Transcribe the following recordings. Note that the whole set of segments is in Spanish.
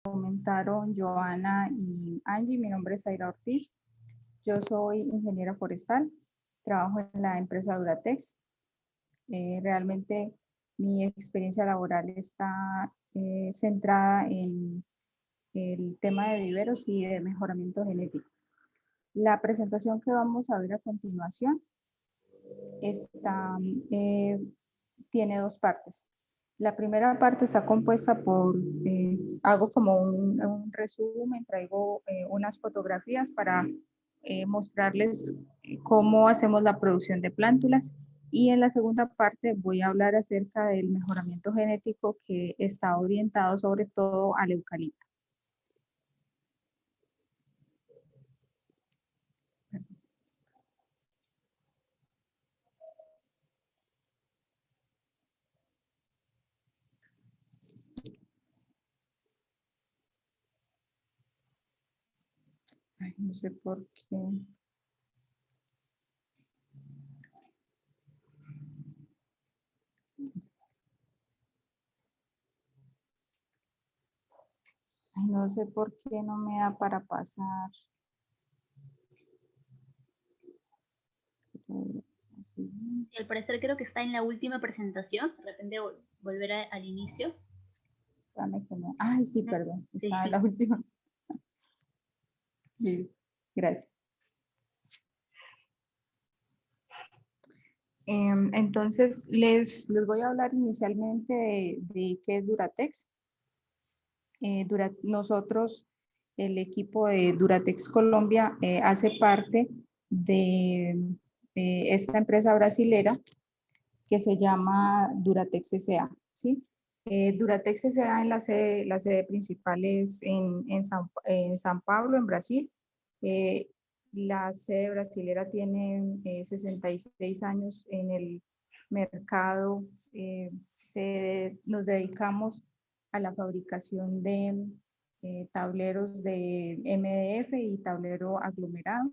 comentaron Joana y Angie, mi nombre es Zaira Ortiz. Yo soy ingeniera forestal, trabajo en la empresa Duratex. Realmente mi experiencia laboral está centrada en el tema de viveros y de mejoramiento genético. La presentación que vamos a ver a continuación está, tiene dos partes. La primera parte está compuesta por, hago como un resumen, traigo unas fotografías para mostrarles cómo hacemos la producción de plántulas, y en la segunda parte voy a hablar acerca del mejoramiento genético que está orientado sobre todo al eucalipto. Ay, no sé por qué. Ay, no sé por qué no me da para pasar. Sí, al parecer creo que está en la última presentación. De repente volver al inicio. Ay, sí, perdón. Sí. Estaba en la última. Sí, gracias. Entonces, les voy a hablar inicialmente de qué es Duratex. Nosotros, el equipo de Duratex Colombia, hace parte de esta empresa brasilera que se llama Duratex S.A., ¿sí? Duratex S.A. la sede principal es en San Pablo, en Brasil. La sede brasilera tiene 66 años en el mercado. Nos dedicamos a la fabricación de tableros de MDF y tablero aglomerado.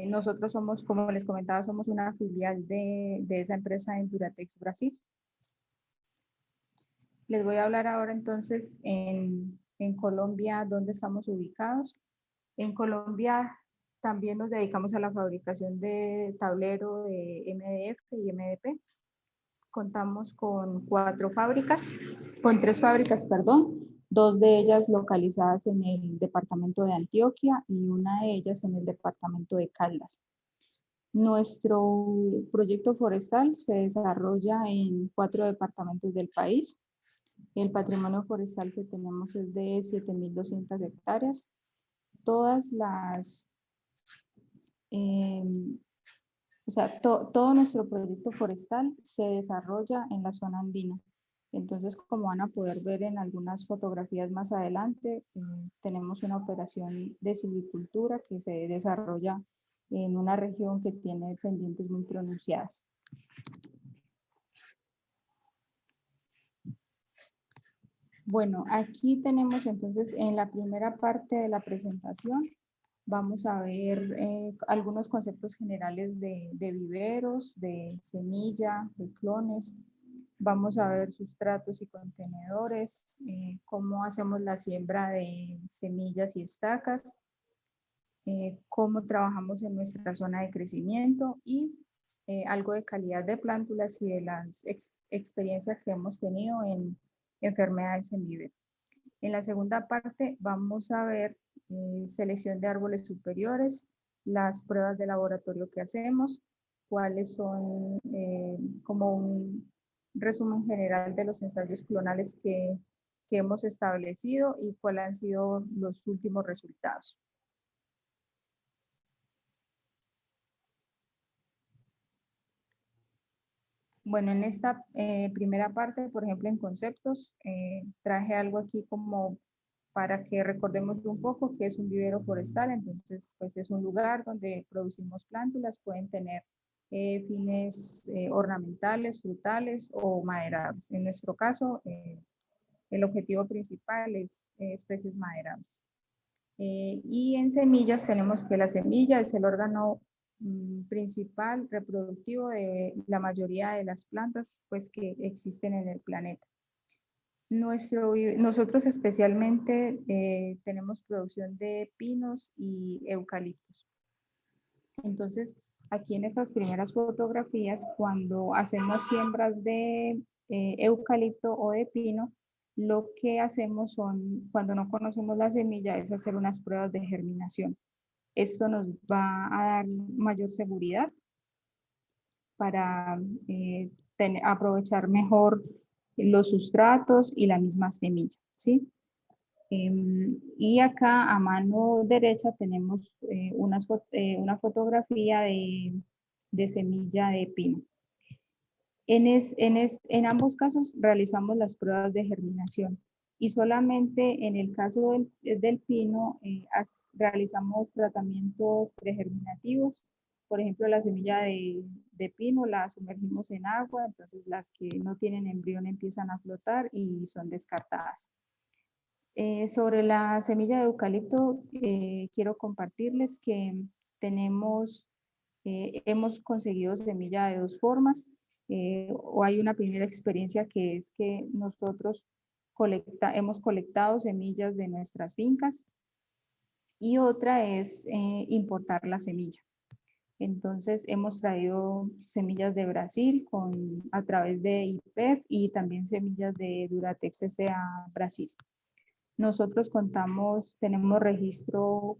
Nosotros somos, como les comentaba, somos una filial de esa empresa en Duratex Brasil. Les voy a hablar ahora entonces en Colombia, dónde estamos ubicados. En Colombia también nos dedicamos a la fabricación de tablero de MDF y MDP. Contamos con tres fábricas, perdón, dos de ellas localizadas en el departamento de Antioquia y una de ellas en el departamento de Caldas. Nuestro proyecto forestal se desarrolla en 4 departamentos del país. El patrimonio forestal que tenemos es de 7.200 hectáreas. Todo nuestro proyecto forestal se desarrolla en la zona andina. Entonces, como van a poder ver en algunas fotografías más adelante, tenemos una operación de silvicultura que se desarrolla en una región que tiene pendientes muy pronunciadas. Bueno, aquí tenemos entonces en la primera parte de la presentación, vamos a ver algunos conceptos generales de viveros, de semilla, de clones. Vamos a ver sustratos y contenedores, cómo hacemos la siembra de semillas y estacas, cómo trabajamos en nuestra zona de crecimiento y algo de calidad de plántulas y de las experiencias que hemos tenido en enfermedades en vivero. En la segunda parte vamos a ver selección de árboles superiores, las pruebas de laboratorio que hacemos, cuáles son como un resumen general de los ensayos clonales que hemos establecido y cuáles han sido los últimos resultados. Bueno, en esta primera parte, por ejemplo, en conceptos, traje algo aquí como para que recordemos un poco qué es un vivero forestal. Entonces, pues es un lugar donde producimos plántulas, pueden tener fines ornamentales, frutales o maderables. En nuestro caso, el objetivo principal es especies maderables. Y en semillas tenemos que la semilla es el órgano principal reproductivo de la mayoría de las plantas pues, que existen en el planeta. Nosotros especialmente tenemos producción de pinos y eucaliptos. Entonces, aquí en estas primeras fotografías, cuando hacemos siembras de eucalipto o de pino, lo que hacemos son, cuando no conocemos la semilla, es hacer unas pruebas de germinación. Esto nos va a dar mayor seguridad para aprovechar mejor los sustratos y la misma semilla, ¿sí? Y acá a mano derecha tenemos una fotografía de semilla de pino. En ambos casos realizamos las pruebas de germinación y solamente en el caso del pino realizamos tratamientos pregerminativos. Por ejemplo, la semilla de pino la sumergimos en agua, entonces las que no tienen embrión empiezan a flotar y son descartadas. Sobre la semilla de eucalipto, quiero compartirles que hemos conseguido semilla de dos formas. O hay una primera experiencia que es que nosotros hemos colectado semillas de nuestras fincas y otra es importar la semilla. Entonces hemos traído semillas de Brasil a través de IPEF y también semillas de Duratex S.A. Brasil. Nosotros tenemos registro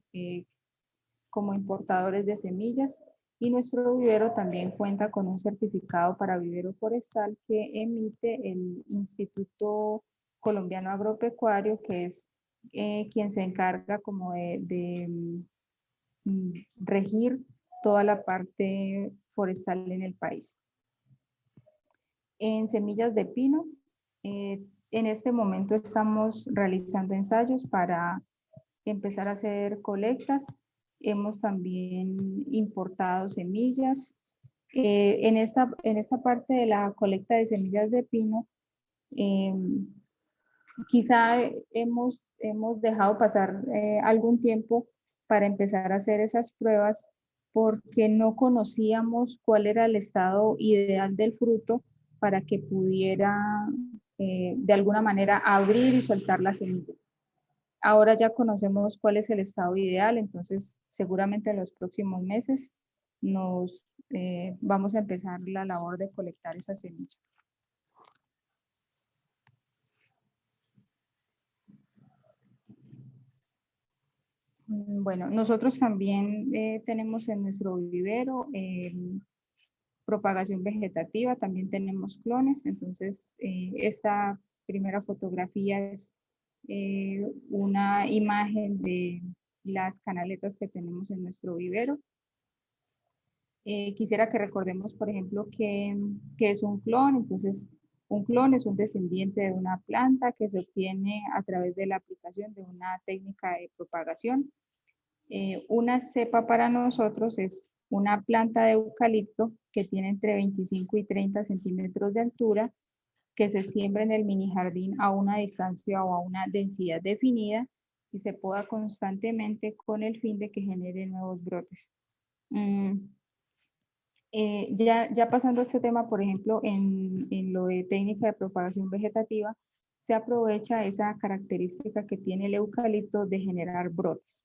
como importadores de semillas y nuestro vivero también cuenta con un certificado para vivero forestal que emite el Instituto Colombiano Agropecuario, que es quien se encarga como de regir toda la parte forestal en el país. En semillas de pino, en este momento estamos realizando ensayos para empezar a hacer colectas. Hemos también importado semillas. En esta parte de la colecta de semillas de pino, quizá hemos dejado pasar algún tiempo para empezar a hacer esas pruebas porque no conocíamos cuál era el estado ideal del fruto para que pudiera de alguna manera abrir y soltar la semilla. Ahora ya conocemos cuál es el estado ideal, entonces seguramente en los próximos meses vamos a empezar la labor de colectar esa semilla. Bueno, nosotros también tenemos en nuestro vivero propagación vegetativa, también tenemos clones, entonces esta primera fotografía es una imagen de las canaletas que tenemos en nuestro vivero. Quisiera que recordemos, por ejemplo, que es un clon. Entonces, un clon es un descendiente de una planta que se obtiene a través de la aplicación de una técnica de propagación. Una cepa para nosotros es una planta de eucalipto que tiene entre 25 y 30 centímetros de altura, que se siembra en el mini jardín a una distancia o a una densidad definida y se poda constantemente con el fin de que genere nuevos brotes. Ya pasando a este tema, por ejemplo, en lo de técnica de propagación vegetativa, se aprovecha esa característica que tiene el eucalipto de generar brotes.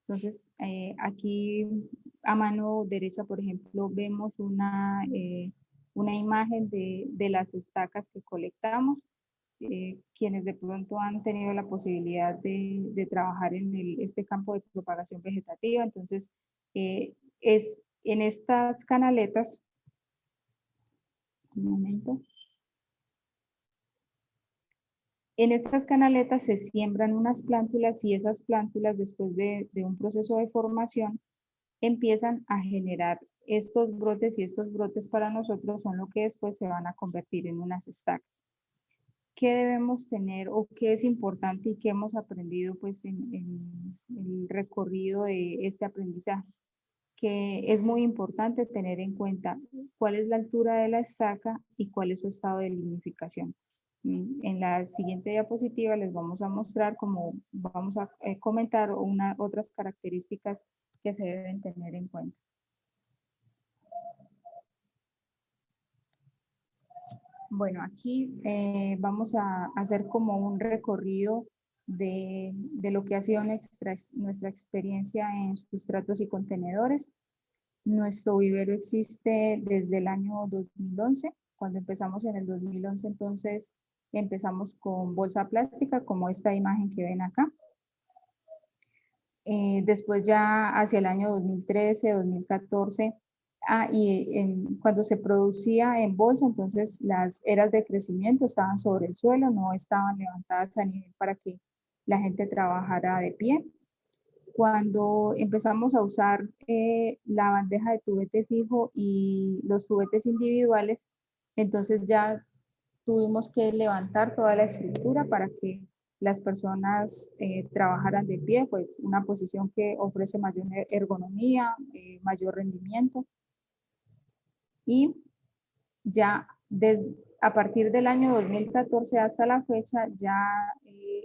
Entonces, aquí a mano derecha, por ejemplo, vemos una imagen de las estacas que colectamos. Quienes de pronto han tenido la posibilidad de trabajar en este campo de propagación vegetativa, entonces es en estas canaletas, un momento, en estas canaletas se siembran unas plántulas y esas plántulas después de un proceso de formación empiezan a generar estos brotes y estos brotes para nosotros son lo que después se van a convertir en unas estacas. ¿Qué debemos tener o qué es importante y qué hemos aprendido pues en el recorrido de este aprendizaje? Que es muy importante tener en cuenta cuál es la altura de la estaca y cuál es su estado de lignificación. En la siguiente diapositiva les vamos a mostrar cómo vamos a comentar otras características que se deben tener en cuenta. Bueno, aquí vamos a hacer como un recorrido de lo que ha sido nuestra experiencia en sustratos y contenedores. Nuestro vivero existe desde el año 2011. Cuando empezamos en el 2011, entonces empezamos con bolsa plástica, como esta imagen que ven acá. Después ya hacia el año 2013, 2014, cuando se producía en bolsa, entonces las eras de crecimiento estaban sobre el suelo, no estaban levantadas a nivel para que la gente trabajara de pie. Cuando empezamos a usar la bandeja de tubete fijo y los tubetes individuales, entonces ya tuvimos que levantar toda la estructura para que las personas trabajaran de pie, pues una posición que ofrece mayor ergonomía, mayor rendimiento. Y ya a partir del año 2014 hasta la fecha ya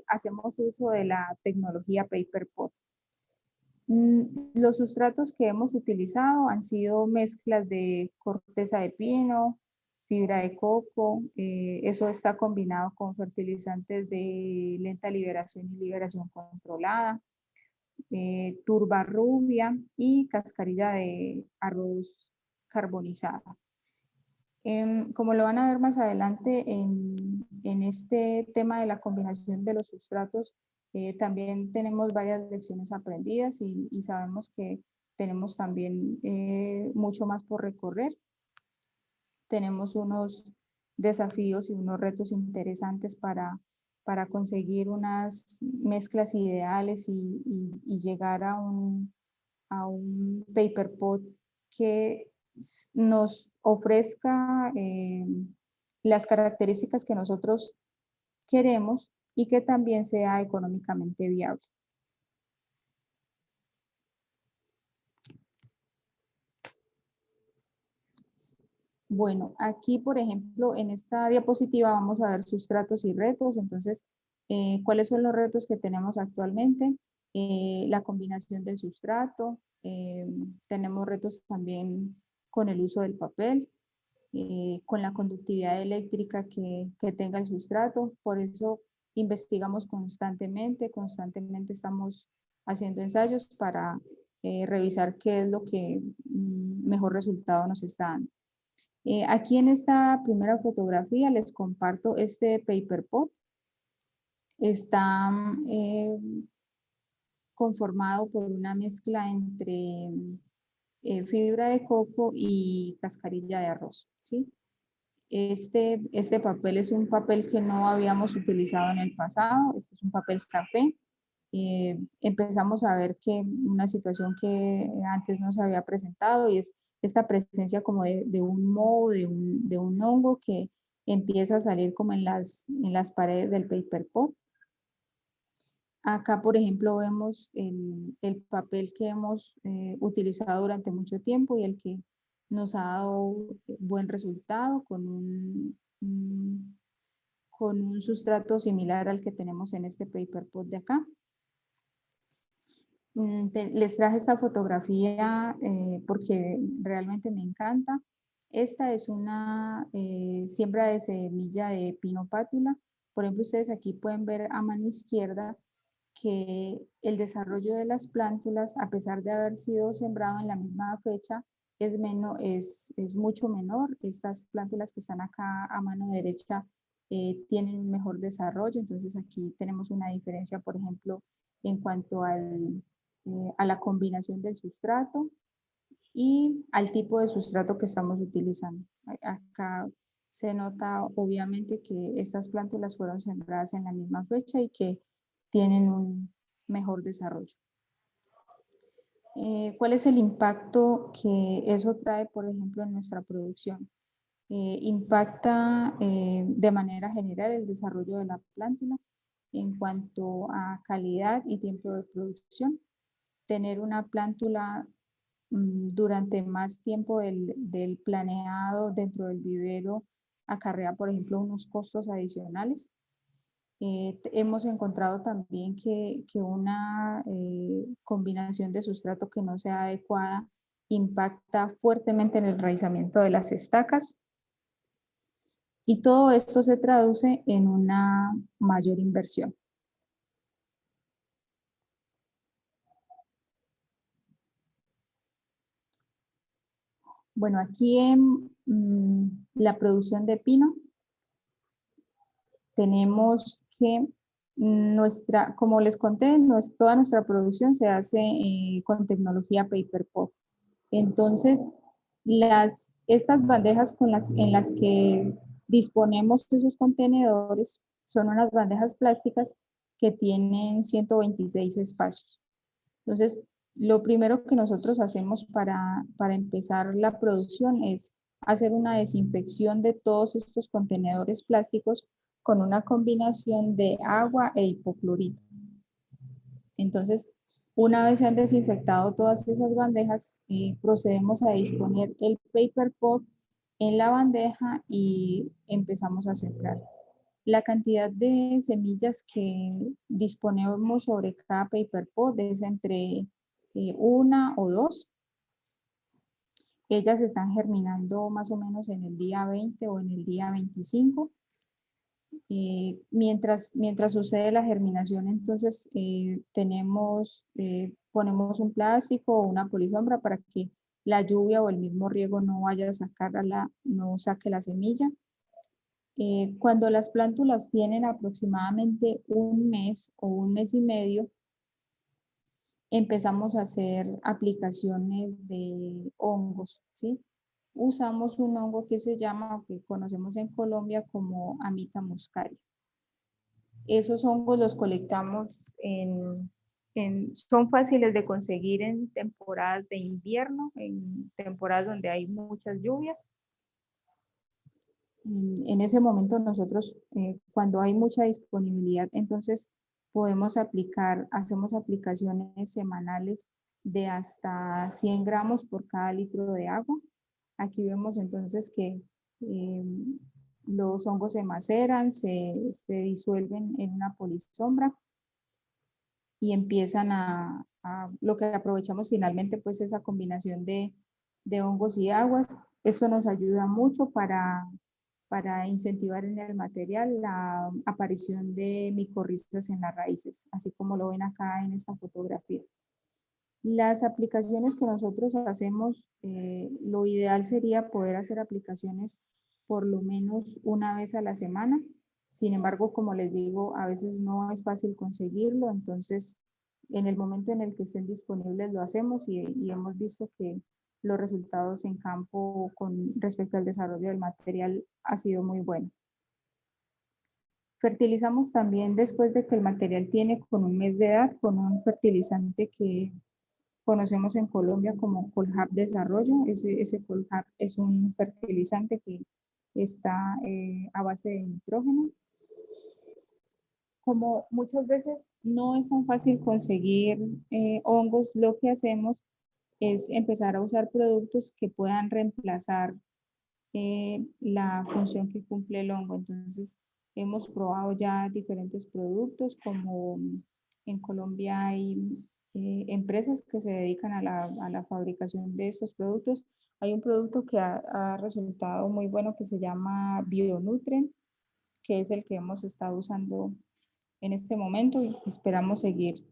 hacemos uso de la tecnología PaperPot. Los sustratos que hemos utilizado han sido mezclas de corteza de pino, fibra de coco, eso está combinado con fertilizantes de lenta liberación y liberación controlada, turba rubia y cascarilla de arroz carbonizada. Como lo van a ver más adelante en este tema de la combinación de los sustratos, también tenemos varias lecciones aprendidas y sabemos que tenemos también mucho más por recorrer. Tenemos unos desafíos y unos retos interesantes para conseguir unas mezclas ideales y llegar a un paper pot que nos ofrezca las características que nosotros queremos y que también sea económicamente viable. Bueno, aquí, por ejemplo, en esta diapositiva vamos a ver sustratos y retos. Entonces, ¿cuáles son los retos que tenemos actualmente? La combinación del sustrato. Tenemos retos también con el uso del papel, con la conductividad eléctrica que tenga el sustrato. Por eso investigamos constantemente estamos haciendo ensayos para revisar qué es lo que mejor resultado nos está dando. Aquí en esta primera fotografía les comparto este paper pot. Está conformado por una mezcla entre fibra de coco y cascarilla de arroz, ¿sí? Este papel es un papel que no habíamos utilizado en el pasado. Este es un papel café. Empezamos a ver que una situación que antes no se había presentado y es esta presencia como de un moho, de un hongo que empieza a salir como en las paredes del paper pot. Acá, por ejemplo, vemos el papel que hemos utilizado durante mucho tiempo y el que nos ha dado buen resultado con un sustrato similar al que tenemos en este paper pot de acá. Les traje esta fotografía porque realmente me encanta. Esta es una siembra de semilla de pino pátula. Por ejemplo, ustedes aquí pueden ver a mano izquierda que el desarrollo de las plántulas, a pesar de haber sido sembrado en la misma fecha, es mucho menor. Estas plántulas que están acá a mano derecha tienen un mejor desarrollo. Entonces aquí tenemos una diferencia, por ejemplo, en cuanto a la combinación del sustrato y al tipo de sustrato que estamos utilizando. Acá se nota obviamente que estas plántulas fueron sembradas en la misma fecha y que tienen un mejor desarrollo. ¿Cuál es el impacto que eso trae, por ejemplo, en nuestra producción? Impacta de manera general el desarrollo de la plántula en cuanto a calidad y tiempo de producción. Tener una plántula durante más tiempo del planeado dentro del vivero acarrea, por ejemplo, unos costos adicionales. Hemos encontrado también que una combinación de sustrato que no sea adecuada impacta fuertemente en el enraizamiento de las estacas. Y todo esto se traduce en una mayor inversión. Bueno, aquí en la producción de pino tenemos que como les conté, toda nuestra producción se hace con tecnología paper pot. Entonces, estas bandejas en las que disponemos de esos contenedores son unas bandejas plásticas que tienen 126 espacios. Entonces, lo primero que nosotros hacemos para empezar la producción es hacer una desinfección de todos estos contenedores plásticos con una combinación de agua e hipoclorito. Entonces, una vez se han desinfectado todas esas bandejas, procedemos a disponer el paper pot en la bandeja y empezamos a sembrar. La cantidad de semillas que disponemos sobre cada paper pot es entre una o dos. Ellas están germinando más o menos en el día 20 o en el día 25. Mientras sucede la germinación, entonces ponemos un plástico o una polisombra para que la lluvia o el mismo riego no vaya a no saque la semilla. Cuando las plántulas tienen aproximadamente un mes o un mes y medio, empezamos a hacer aplicaciones de hongos, ¿sí? Usamos un hongo que se llama, o que conocemos en Colombia como Amita muscaria. Esos hongos los colectamos son fáciles de conseguir en temporadas de invierno, en temporadas donde hay muchas lluvias. En ese momento nosotros, cuando hay mucha disponibilidad, entonces hacemos aplicaciones semanales de hasta 100 gramos por cada litro de agua. Aquí vemos entonces que los hongos se maceran, se disuelven en una polisombra y empiezan lo que aprovechamos finalmente pues esa combinación de hongos y aguas. Esto nos ayuda mucho para incentivar en el material la aparición de micorrizas en las raíces, así como lo ven acá en esta fotografía. Las aplicaciones que nosotros hacemos, lo ideal sería poder hacer aplicaciones por lo menos una vez a la semana. Sin embargo, como les digo, a veces no es fácil conseguirlo, entonces en el momento en el que estén disponibles lo hacemos y hemos visto que los resultados en campo con respecto al desarrollo del material ha sido muy bueno. Fertilizamos también después de que el material tiene con un mes de edad con un fertilizante que conocemos en Colombia como Colhap Desarrollo. Ese Colhap es un fertilizante que está a base de nitrógeno. Como muchas veces no es tan fácil conseguir hongos, lo que hacemos es empezar a usar productos que puedan reemplazar la función que cumple el hongo. Entonces, hemos probado ya diferentes productos, como en Colombia hay empresas que se dedican a la fabricación de estos productos. Hay un producto que ha resultado muy bueno que se llama Bionutren, que es el que hemos estado usando en este momento y esperamos seguir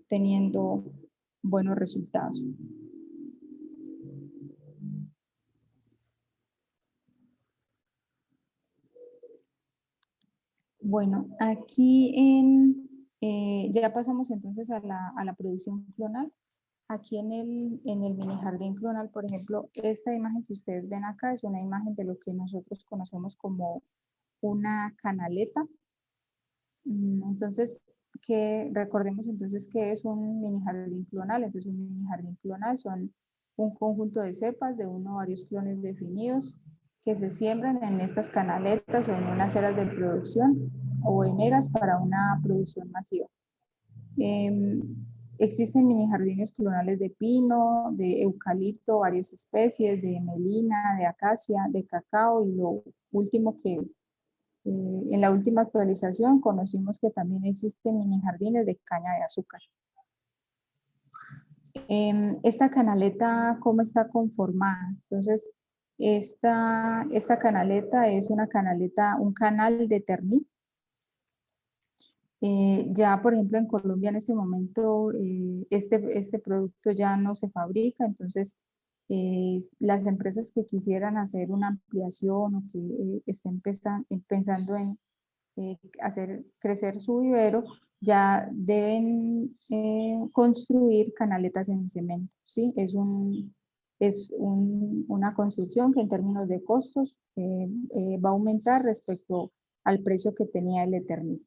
teniendo buenos resultados. Bueno, aquí ya pasamos entonces a la producción clonal. Aquí en el mini jardín clonal, por ejemplo, esta imagen que ustedes ven acá es una imagen de lo que nosotros conocemos como una canaleta. Entonces, recordemos entonces que es un mini jardín clonal. Entonces, un mini jardín clonal son un conjunto de cepas de uno o varios clones definidos que se siembran en estas canaletas o en unas eras de producción o en eras para una producción masiva. Existen mini jardines clonales de pino, de eucalipto, varias especies, de melina, de acacia, de cacao y lo último que en la última actualización conocimos que también existen mini jardines de caña de azúcar. Esta canaleta, ¿cómo está conformada? Entonces, Esta canaleta es un canal de Ternit. Ya, por ejemplo, en Colombia en este momento este producto ya no se fabrica, entonces las empresas que quisieran hacer una ampliación o que estén pensando en hacer crecer su vivero, ya deben construir canaletas en cemento, ¿sí? Una construcción que en términos de costos va a aumentar respecto al precio que tenía el Eternit.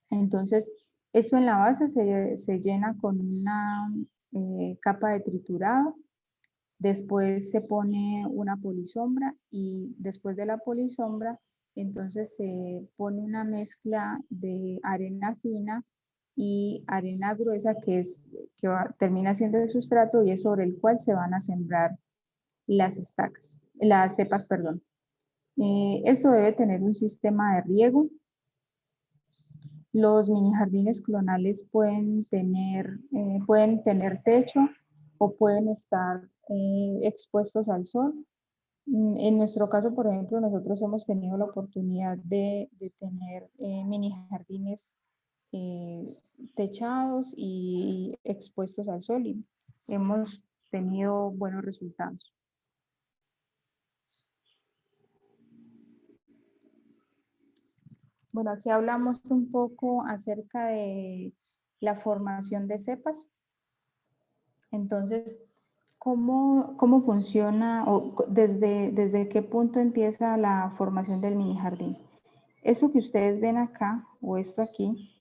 Entonces, esto en la base se llena con una capa de triturado, después se pone una polisombra y después de la polisombra, entonces se pone una mezcla de arena fina y arena gruesa termina siendo el sustrato y es sobre el cual se van a sembrar las cepas, perdón. Esto debe tener un sistema de riego. Los mini jardines clonales pueden tener techo o pueden estar expuestos al sol. En nuestro caso, por ejemplo, nosotros hemos tenido la oportunidad de tener mini jardines techados y expuestos al sol y hemos tenido buenos resultados. Bueno, aquí hablamos un poco acerca de la formación de cepas. Entonces, ¿cómo funciona o desde qué punto empieza la formación del mini jardín? Eso que ustedes ven acá o esto aquí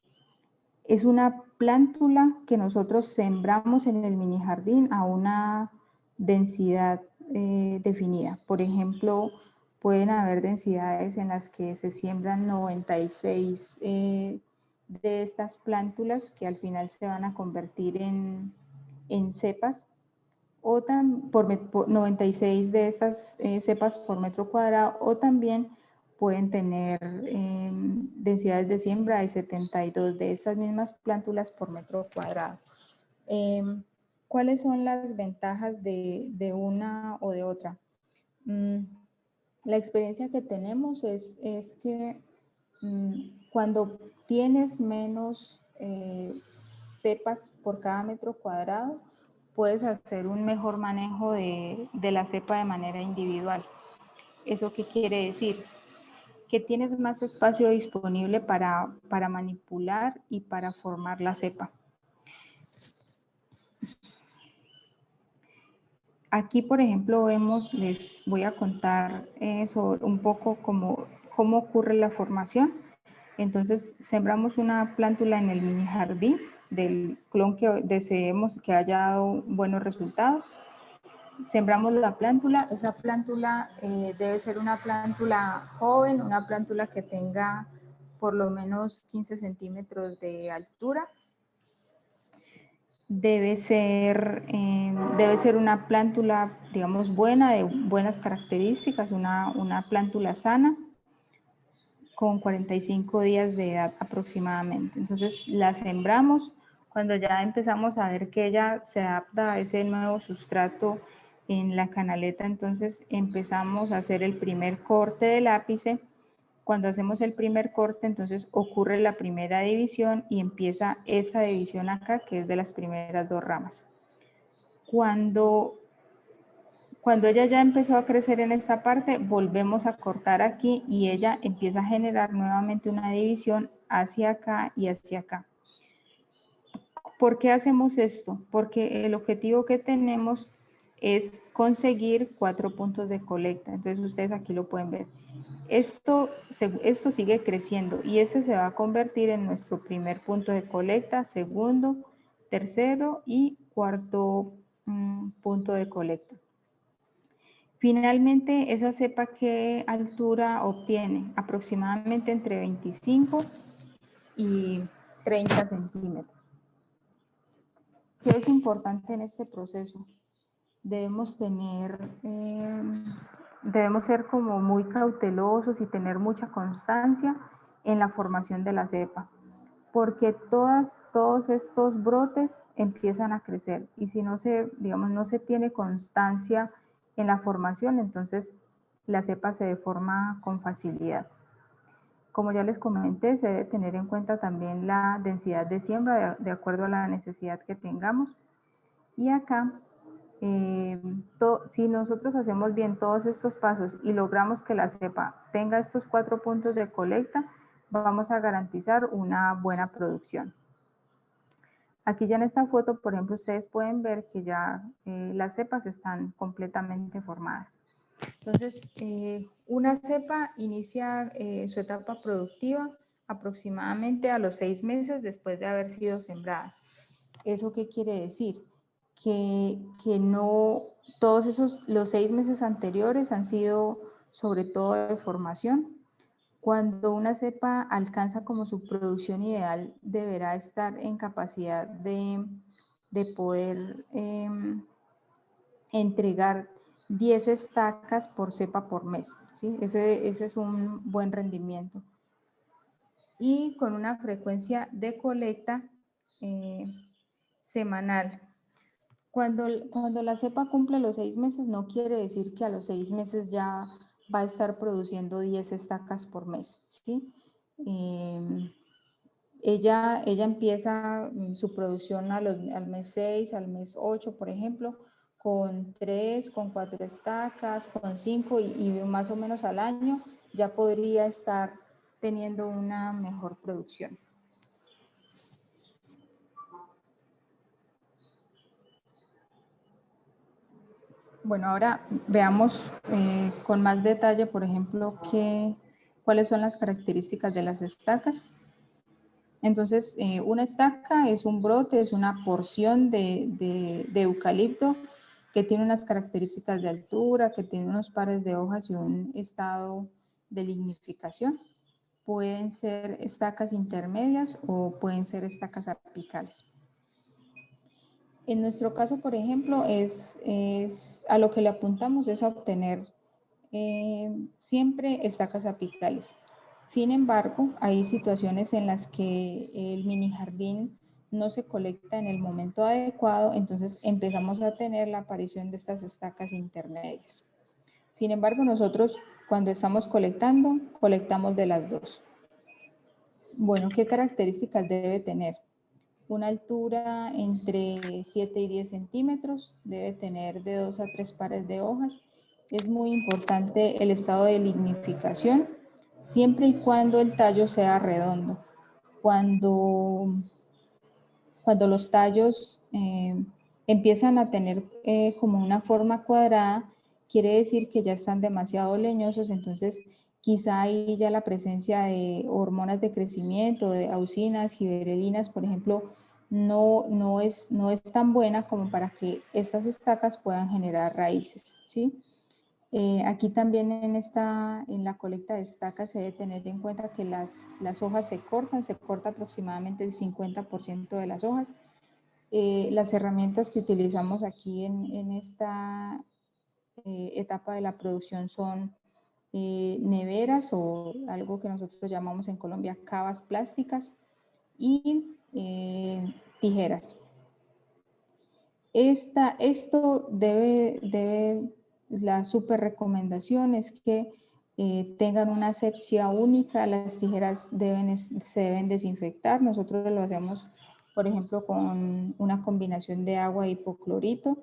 es una plántula que nosotros sembramos en el mini jardín a una densidad definida. Por ejemplo, pueden haber densidades en las que se siembran 96 de estas plántulas que al final se van a convertir en cepas o por 96 de estas cepas por metro cuadrado o también pueden tener densidades de siembra de 72 de estas mismas plántulas por metro cuadrado. ¿Cuáles son las ventajas de una o de otra? La experiencia que tenemos es que cuando tienes menos cepas por cada metro cuadrado, puedes hacer un mejor manejo de la cepa de manera individual. ¿Eso qué quiere decir? Que tienes más espacio disponible para manipular y para formar la cepa. Aquí, por ejemplo, les voy a contar sobre un poco cómo ocurre la formación. Entonces, sembramos una plántula en el mini jardín del clon que deseemos que haya dado buenos resultados. Sembramos la plántula. Esa plántula debe ser una plántula joven, una plántula que tenga por lo menos 15 centímetros de altura. Debe ser una plántula, digamos, buena, de buenas características, una plántula sana, con 45 días de edad aproximadamente. Entonces la sembramos. Cuando ya empezamos a ver que ella se adapta a ese nuevo sustrato en la canaleta, entonces empezamos a hacer el primer corte del ápice. Cuando hacemos el primer corte, entonces ocurre la primera división y empieza esta división acá, que es de las primeras dos ramas. Cuando ella ya empezó a crecer en esta parte, volvemos a cortar aquí y ella empieza a generar nuevamente una división hacia acá y hacia acá. ¿Por qué hacemos esto? Porque el objetivo que tenemos es conseguir 4 puntos de colecta. Entonces ustedes aquí lo pueden ver. Esto sigue creciendo y este se va a convertir en nuestro primer punto de colecta, segundo, tercero y cuarto punto de colecta. Finalmente, esa cepa, ¿qué altura obtiene? Aproximadamente entre 25 y 30 centímetros. ¿Qué es importante en este proceso? Debemos ser como muy cautelosos y tener mucha constancia en la formación de la cepa, porque todos estos brotes empiezan a crecer y si no se tiene constancia en la formación, entonces la cepa se deforma con facilidad. Como ya les comenté, se debe tener en cuenta también la densidad de siembra de acuerdo a la necesidad que tengamos. Y acá, si nosotros hacemos bien todos estos pasos y logramos que la cepa tenga estos 4 puntos de colecta, vamos a garantizar una buena producción. Aquí ya en esta foto, por ejemplo, ustedes pueden ver que ya las cepas están completamente formadas. Entonces, una cepa inicia su etapa productiva aproximadamente a los 6 meses después de haber sido sembrada. ¿Eso qué quiere decir? Que no, los 6 meses anteriores han sido sobre todo de formación. Cuando una cepa alcanza como su producción ideal, deberá estar en capacidad de poder entregar 10 estacas por cepa por mes, ¿sí? Ese es un buen rendimiento. Y con una frecuencia de colecta semanal. Cuando la cepa cumple los 6 meses, no quiere decir que a los 6 meses ya va a estar produciendo 10 estacas por mes, ¿sí? Ella empieza su producción al mes 6, al mes 8, por ejemplo, con 3, con 4 estacas, con 5 y más o menos al año ya podría estar teniendo una mejor producción. Bueno, ahora veamos con más detalle, por ejemplo, cuáles son las características de las estacas. Entonces, una estaca es un brote, es una porción de eucalipto que tiene unas características de altura, que tiene unos pares de hojas y un estado de lignificación. Pueden ser estacas intermedias o pueden ser estacas apicales. En nuestro caso, por ejemplo, a lo que le apuntamos es a obtener siempre estacas apicales. Sin embargo, hay situaciones en las que el mini jardín no se colecta en el momento adecuado, entonces empezamos a tener la aparición de estas estacas intermedias. Sin embargo, nosotros cuando estamos colectando, colectamos de las dos. Bueno, ¿qué características debe tener? Una altura entre 7 y 10 centímetros, debe tener de 2 a 3 pares de hojas. Es muy importante el estado de lignificación, siempre y cuando el tallo sea redondo. Cuando los tallos empiezan a tener como una forma cuadrada, quiere decir que ya están demasiado leñosos, entonces quizá ahí ya la presencia de hormonas de crecimiento, de auxinas, giberelinas, por ejemplo, no es tan buena como para que estas estacas puedan generar raíces, ¿sí? Aquí también en la colecta de estacas se debe tener en cuenta que las hojas se corta aproximadamente el 50% de las hojas. Las herramientas que utilizamos aquí en esta etapa de la producción son neveras o algo que nosotros llamamos en Colombia cavas plásticas y tijeras. La super recomendación es que tengan una asepsia única, las tijeras se deben desinfectar. Nosotros lo hacemos, por ejemplo, con una combinación de agua y hipoclorito.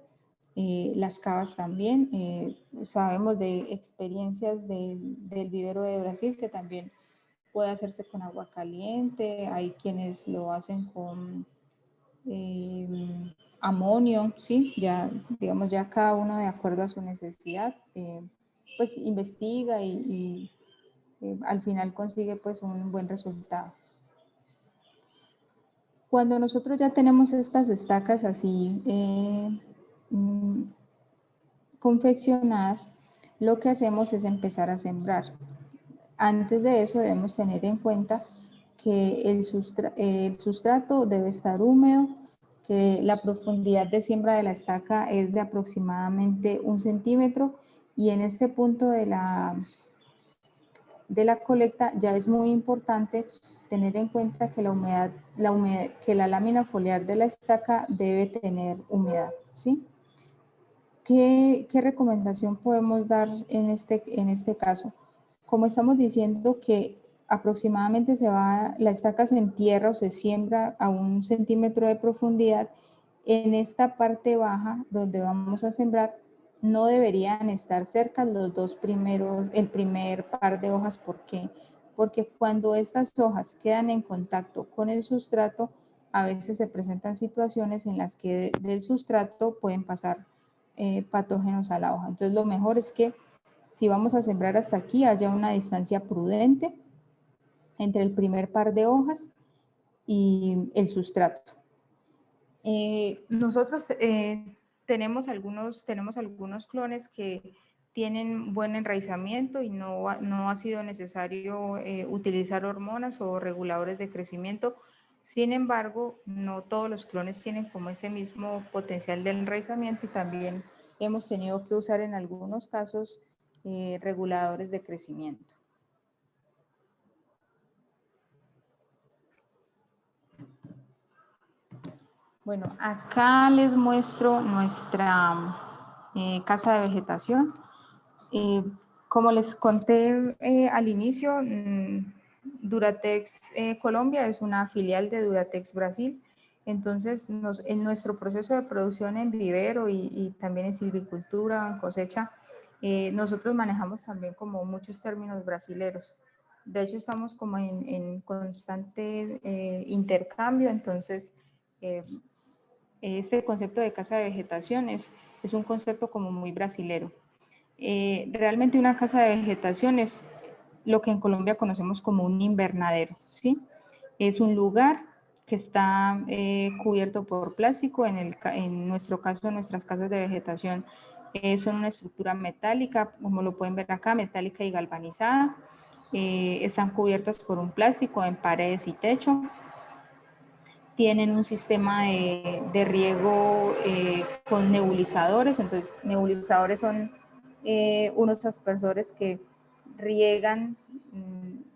Las cavas también. Sabemos de experiencias del vivero de Brasil que también puede hacerse con agua caliente. Hay quienes lo hacen con amonio, ¿sí? Ya, digamos, ya cada uno de acuerdo a su necesidad, pues investiga y al final consigue pues un buen resultado. Cuando nosotros ya tenemos estas estacas así confeccionadas, lo que hacemos es empezar a sembrar. Antes de eso debemos tener en cuenta que el sustrato debe estar húmedo, que la profundidad de siembra de la estaca es de aproximadamente 1 centímetro y en este punto de la colecta ya es muy importante tener en cuenta que que la lámina foliar de la estaca debe tener humedad, ¿sí? ¿qué recomendación podemos dar en este caso? Como estamos diciendo que aproximadamente la estaca se entierra o se siembra a 1 centímetro de profundidad, en esta parte baja donde vamos a sembrar no deberían estar cerca los dos primeros, el primer par de hojas. ¿Por qué? Porque cuando estas hojas quedan en contacto con el sustrato, a veces se presentan situaciones en las que del sustrato pueden pasar patógenos a la hoja. Entonces lo mejor es que si vamos a sembrar hasta aquí, haya una distancia prudente entre el primer par de hojas y el sustrato. Nosotros tenemos algunos clones que tienen buen enraizamiento y no ha sido necesario utilizar hormonas o reguladores de crecimiento. Sin embargo, no todos los clones tienen como ese mismo potencial de enraizamiento y también hemos tenido que usar en algunos casos reguladores de crecimiento. Bueno, acá les muestro nuestra casa de vegetación. Como les conté al inicio, Duratex Colombia es una filial de Duratex Brasil. Entonces, en nuestro proceso de producción en vivero y también en silvicultura, en cosecha, nosotros manejamos también como muchos términos brasileros. De hecho, estamos como en constante intercambio. Entonces, este concepto de casa de vegetación es un concepto como muy brasilero. Realmente una casa de vegetación es lo que en Colombia conocemos como un invernadero, ¿sí? Es un lugar que está cubierto por plástico. En nuestro caso, nuestras casas de vegetación son una estructura metálica, como lo pueden ver acá, metálica y galvanizada. Están cubiertas por un plástico en paredes y techo. Tienen un sistema de riego con nebulizadores. Entonces, nebulizadores son unos aspersores que riegan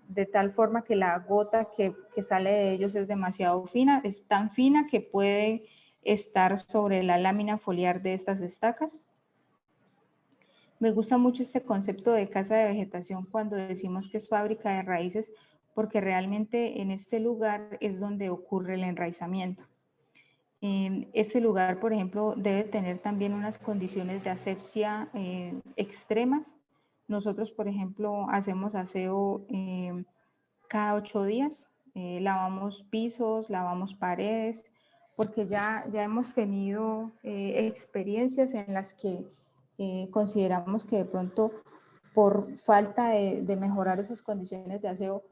de tal forma que la gota que sale de ellos es demasiado fina, es tan fina que puede estar sobre la lámina foliar de estas estacas. Me gusta mucho este concepto de casa de vegetación cuando decimos que es fábrica de raíces, porque realmente en este lugar es donde ocurre el enraizamiento. Este lugar, por ejemplo, debe tener también unas condiciones de asepsia extremas. Nosotros, por ejemplo, hacemos aseo cada 8 días, lavamos pisos, lavamos paredes, porque ya hemos tenido experiencias en las que consideramos que de pronto por falta de mejorar esas condiciones de aseo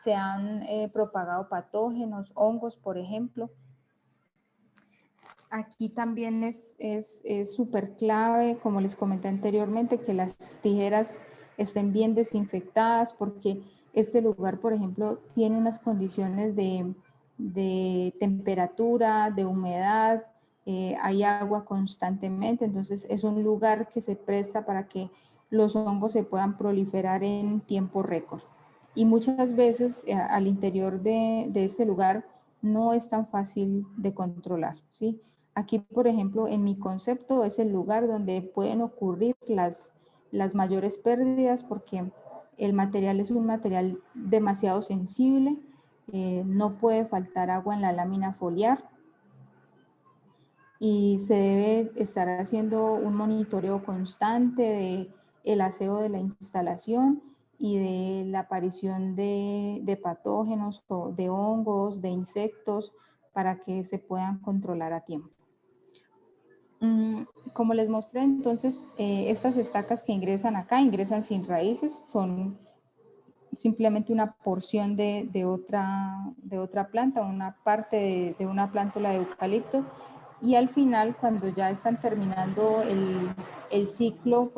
se han propagado patógenos, hongos, por ejemplo. Aquí también es súper clave, como les comenté anteriormente, que las tijeras estén bien desinfectadas, porque este lugar, por ejemplo, tiene unas condiciones de temperatura, de humedad, hay agua constantemente. Entonces es un lugar que se presta para que los hongos se puedan proliferar en tiempo récord. Y muchas veces al interior de este lugar no es tan fácil de controlar, ¿sí? Aquí, por ejemplo, en mi concepto es el lugar donde pueden ocurrir las mayores pérdidas, porque el material es un material demasiado sensible, no puede faltar agua en la lámina foliar y se debe estar haciendo un monitoreo constante del aseo de la instalación y de la aparición de patógenos, de hongos, de insectos, para que se puedan controlar a tiempo. Como les mostré, entonces, estas estacas que ingresan acá, ingresan sin raíces, son simplemente una porción de otra planta, una parte de una plántula de eucalipto, y al final, cuando ya están terminando el ciclo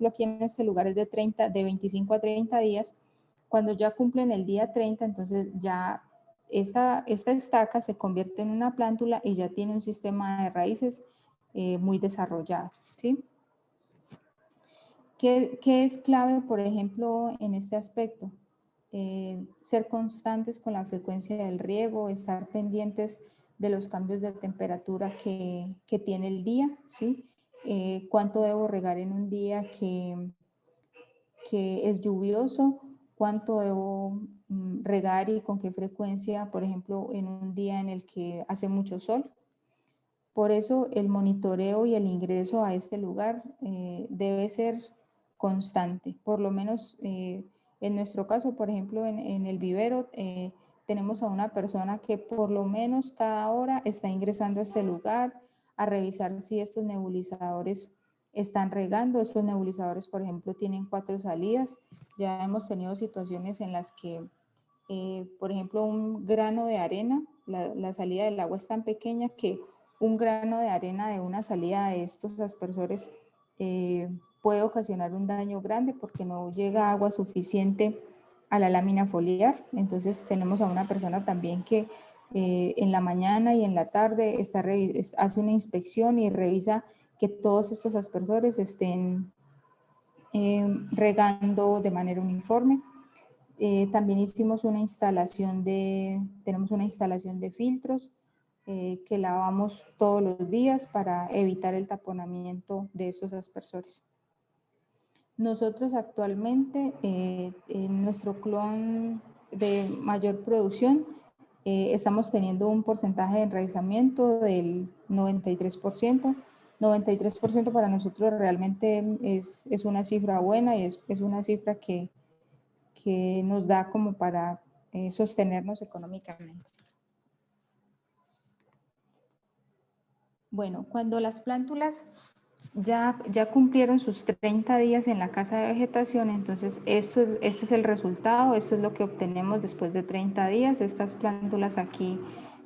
aquí en este lugar es de 25 a 30 días, cuando ya cumplen el día 30, entonces ya esta estaca se convierte en una plántula y ya tiene un sistema de raíces muy desarrollado, ¿sí? ¿Qué es clave, por ejemplo, en este aspecto? Ser constantes con la frecuencia del riego, estar pendientes de los cambios de temperatura que tiene el día, ¿sí? cuánto debo regar en un día que es lluvioso, cuánto debo regar y con qué frecuencia, por ejemplo, en un día en el que hace mucho sol. Por eso el monitoreo y el ingreso a este lugar debe ser constante. Por lo menos en nuestro caso, por ejemplo, en el vivero, tenemos a una persona que por lo menos cada hora está ingresando a este lugar a revisar si estos nebulizadores están regando. Estos nebulizadores, por ejemplo, tienen 4 salidas. Ya hemos tenido situaciones en las que, por ejemplo, un grano de arena, la salida del agua es tan pequeña que un grano de arena de una salida de estos aspersores puede ocasionar un daño grande porque no llega agua suficiente a la lámina foliar. Entonces tenemos a una persona también que en la mañana y en la tarde hace una inspección y revisa que todos estos aspersores estén regando de manera uniforme. También hicimos tenemos una instalación de filtros que lavamos todos los días para evitar el taponamiento de esos aspersores. Nosotros actualmente en nuestro clon de mayor producción estamos teniendo un porcentaje de enraizamiento del 93%. 93% para nosotros realmente es una cifra buena y es una cifra que nos da como para sostenernos económicamente. Bueno, cuando las plántulas ya cumplieron sus 30 días en la casa de vegetación, entonces este es el resultado, esto es lo que obtenemos después de 30 días. Estas plántulas aquí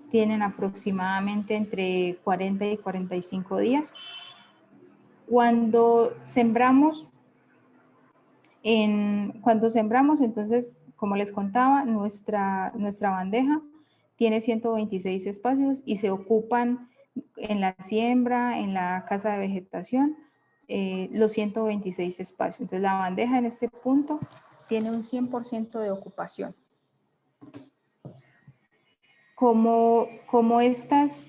tienen aproximadamente entre 40 y 45 días. Cuando sembramos, entonces, como les contaba, nuestra bandeja tiene 126 espacios y se ocupan en la siembra, en la casa de vegetación, los 126 espacios. Entonces, la bandeja en este punto tiene un 100% de ocupación. Como estas,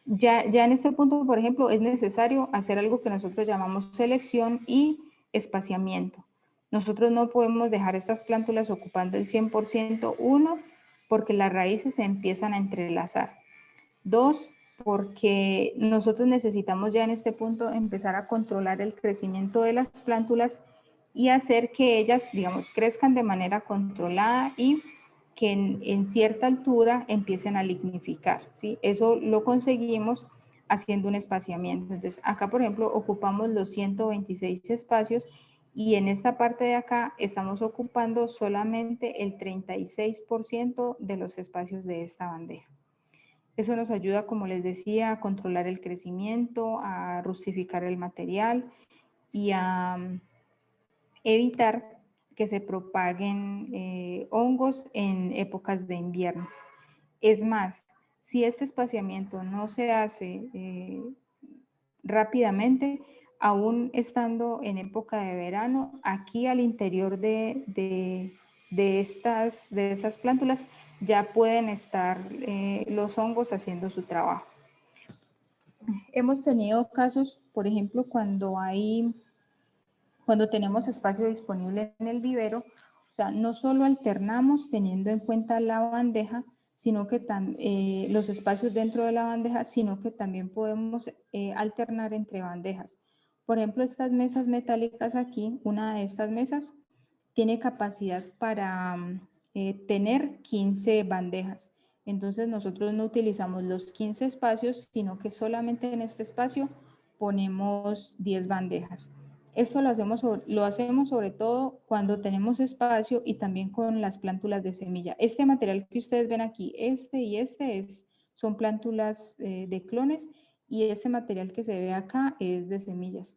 ya en este punto, por ejemplo, es necesario hacer algo que nosotros llamamos selección y espaciamiento. Nosotros no podemos dejar estas plántulas ocupando el 100%, uno, porque las raíces se empiezan a entrelazar. Dos, porque nosotros necesitamos ya en este punto empezar a controlar el crecimiento de las plántulas y hacer que ellas, digamos, crezcan de manera controlada y que en cierta altura empiecen a lignificar, ¿sí? Eso lo conseguimos haciendo un espaciamiento. Entonces, acá, por ejemplo, ocupamos los 126 espacios y en esta parte de acá estamos ocupando solamente el 36% de los espacios de esta bandeja. Eso nos ayuda, como les decía, a controlar el crecimiento, a rustificar el material y a evitar que se propaguen hongos en épocas de invierno. Es más, si este espaciamiento no se hace rápidamente, aún estando en época de verano, aquí al interior de estas plántulas ya pueden estar los hongos haciendo su trabajo. Hemos tenido casos, por ejemplo, cuando tenemos espacio disponible en el vivero, o sea, no solo alternamos teniendo en cuenta la bandeja, sino que los espacios dentro de la bandeja, sino que también podemos alternar entre bandejas. Por ejemplo, estas mesas metálicas aquí, una de estas mesas tiene capacidad para tener 15 bandejas. Entonces nosotros no utilizamos los 15 espacios, sino que solamente en este espacio ponemos 10 bandejas. Esto lo hacemos sobre todo cuando tenemos espacio y también con las plántulas de semilla. Este material que ustedes ven aquí, son plántulas de clones y este material que se ve acá es de semillas.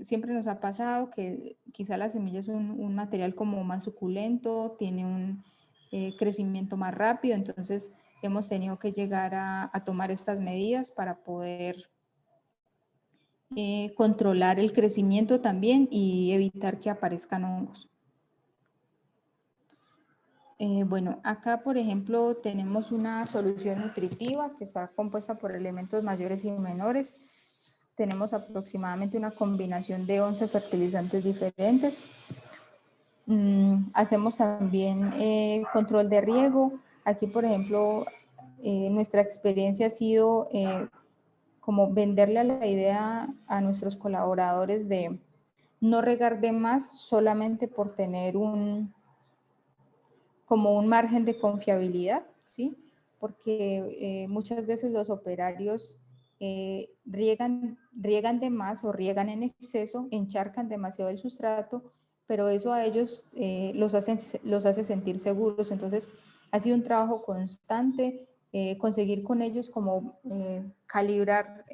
Siempre nos ha pasado que quizá la semilla es un material como más suculento, tiene un crecimiento más rápido, entonces hemos tenido que llegar a tomar estas medidas para poder controlar el crecimiento también y evitar que aparezcan hongos. Bueno, acá por ejemplo tenemos una solución nutritiva que está compuesta por elementos mayores y menores. tenemos aproximadamente una combinación de 11 fertilizantes diferentes. Hacemos también control de riego. Aquí, por ejemplo, nuestra experiencia ha sido como venderle a la idea a nuestros colaboradores de no regar de más solamente por tener como un margen de confiabilidad, ¿sí? Porque muchas veces los operarios riegan de más o riegan en exceso, encharcan demasiado el sustrato, pero eso a ellos los hace sentir seguros. Entonces, ha sido un trabajo constante, conseguir con ellos como calibrar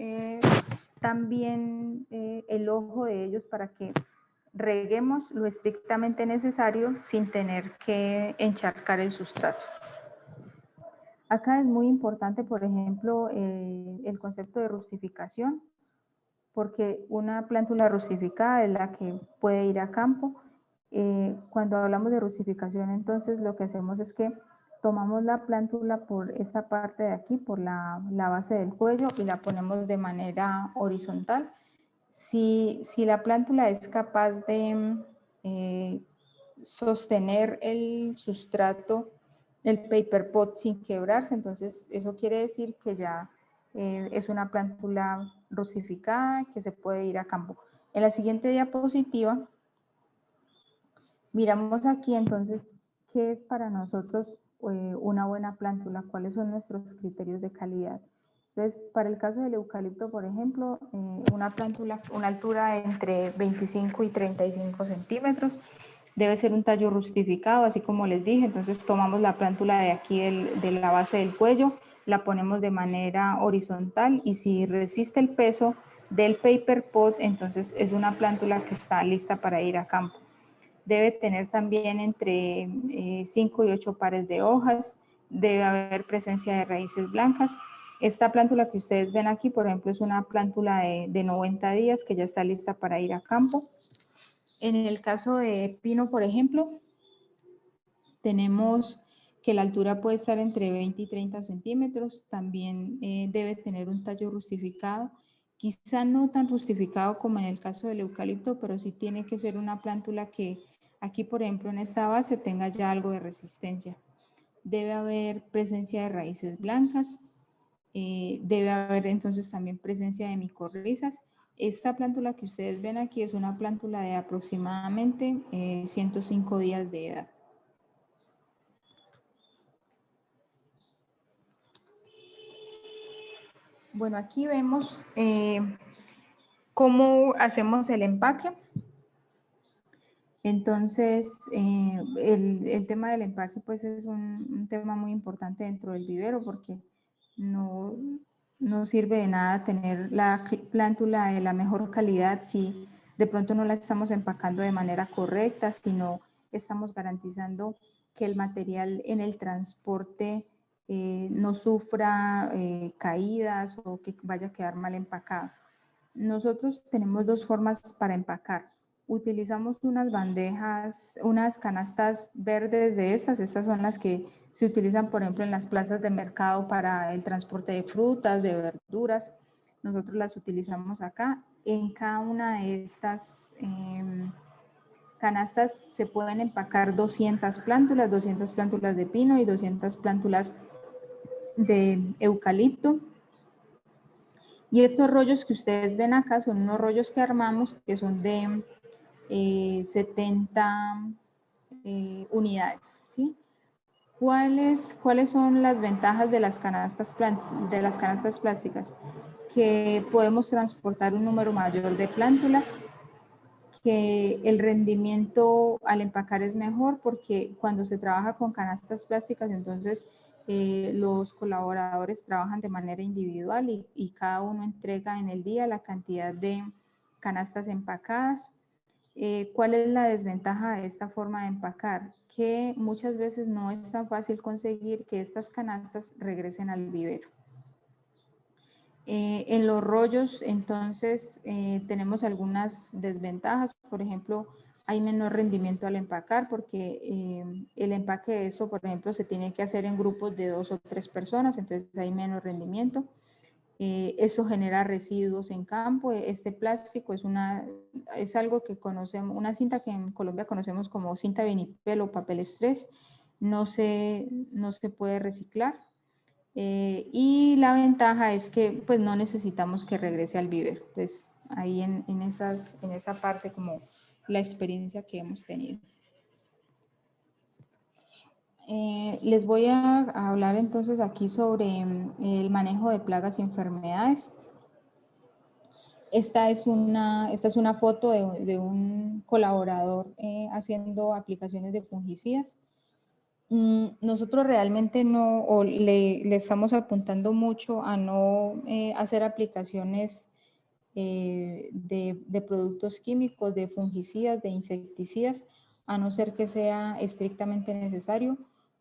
también el ojo de ellos para que reguemos lo estrictamente necesario sin tener que encharcar el sustrato. Acá es muy importante, por ejemplo, el concepto de rustificación, porque una plántula rustificada es la que puede ir a campo. Cuando hablamos de rustificación, entonces lo que hacemos es que tomamos la plántula por esta parte de aquí, por la base del cuello, y la ponemos de manera horizontal. Si la plántula es capaz de sostener el sustrato, el paper pot sin quebrarse, entonces eso quiere decir que ya es una plántula rustificada que se puede ir a campo. En la siguiente diapositiva miramos aquí entonces qué es para nosotros una buena plántula, cuáles son nuestros criterios de calidad. Entonces, para el caso del eucalipto, por ejemplo, una plántula, una altura entre 25 y 35 centímetros, debe ser un tallo rustificado, así como les dije. Entonces, tomamos la plántula de aquí de la base del cuello, la ponemos de manera horizontal y si resiste el peso del paper pot, entonces es una plántula que está lista para ir a campo. Debe tener también entre 5 y 8 pares de hojas, debe haber presencia de raíces blancas. Esta plántula que ustedes ven aquí, por ejemplo, es una plántula de 90 días que ya está lista para ir a campo. En el caso de pino, por ejemplo, tenemos que la altura puede estar entre 20 y 30 centímetros. También debe tener un tallo rustificado. Quizá no tan rustificado como en el caso del eucalipto, pero sí tiene que ser una plántula que aquí, por ejemplo, en esta base tenga ya algo de resistencia. Debe haber presencia de raíces blancas. Debe haber entonces también presencia de micorrizas. Esta plántula que ustedes ven aquí es una plántula de aproximadamente 105 días de edad. Bueno, aquí vemos cómo hacemos el empaque. Entonces, el tema del empaque pues es un tema muy importante dentro del vivero porque no sirve de nada tener la plántula de la mejor calidad si de pronto no la estamos empacando de manera correcta, si no estamos garantizando que el material en el transporte no sufra caídas o que vaya a quedar mal empacado. Nosotros tenemos dos formas para empacar. Utilizamos unas bandejas, unas canastas verdes de estas son las que se utilizan, por ejemplo, en las plazas de mercado para el transporte de frutas, de verduras. Nosotros las utilizamos acá. En cada una de estas canastas se pueden empacar 200 plántulas de pino y 200 plántulas de eucalipto. Y estos rollos que ustedes ven acá son unos rollos que armamos que son de 70 unidades, ¿sí? ¿Cuáles son las ventajas de las canastas plásticas? Que podemos transportar un número mayor de plántulas, que el rendimiento al empacar es mejor porque cuando se trabaja con canastas plásticas, entonces los colaboradores trabajan de manera individual y cada uno entrega en el día la cantidad de canastas empacadas. ¿Cuál es la desventaja de esta forma de empacar? Que muchas veces no es tan fácil conseguir que estas canastas regresen al vivero. En los rollos, entonces, tenemos algunas desventajas. Por ejemplo, hay menor rendimiento al empacar porque el empaque de eso, por ejemplo, se tiene que hacer en grupos de 2 o 3 personas, entonces hay menos rendimiento. Esto genera residuos en campo. Este plástico es algo que conocemos, una cinta que en Colombia conocemos como cinta vinipel o papel estrés. No se puede reciclar. Y la ventaja es que pues no necesitamos que regrese al vivero. Entonces ahí en esa parte como la experiencia que hemos tenido. Les voy a hablar entonces aquí sobre el manejo de plagas y enfermedades. Esta es una foto de un colaborador haciendo aplicaciones de fungicidas. Nosotros realmente no, o le estamos apuntando mucho a no hacer aplicaciones de productos químicos, de fungicidas, de insecticidas, a no ser que sea estrictamente necesario.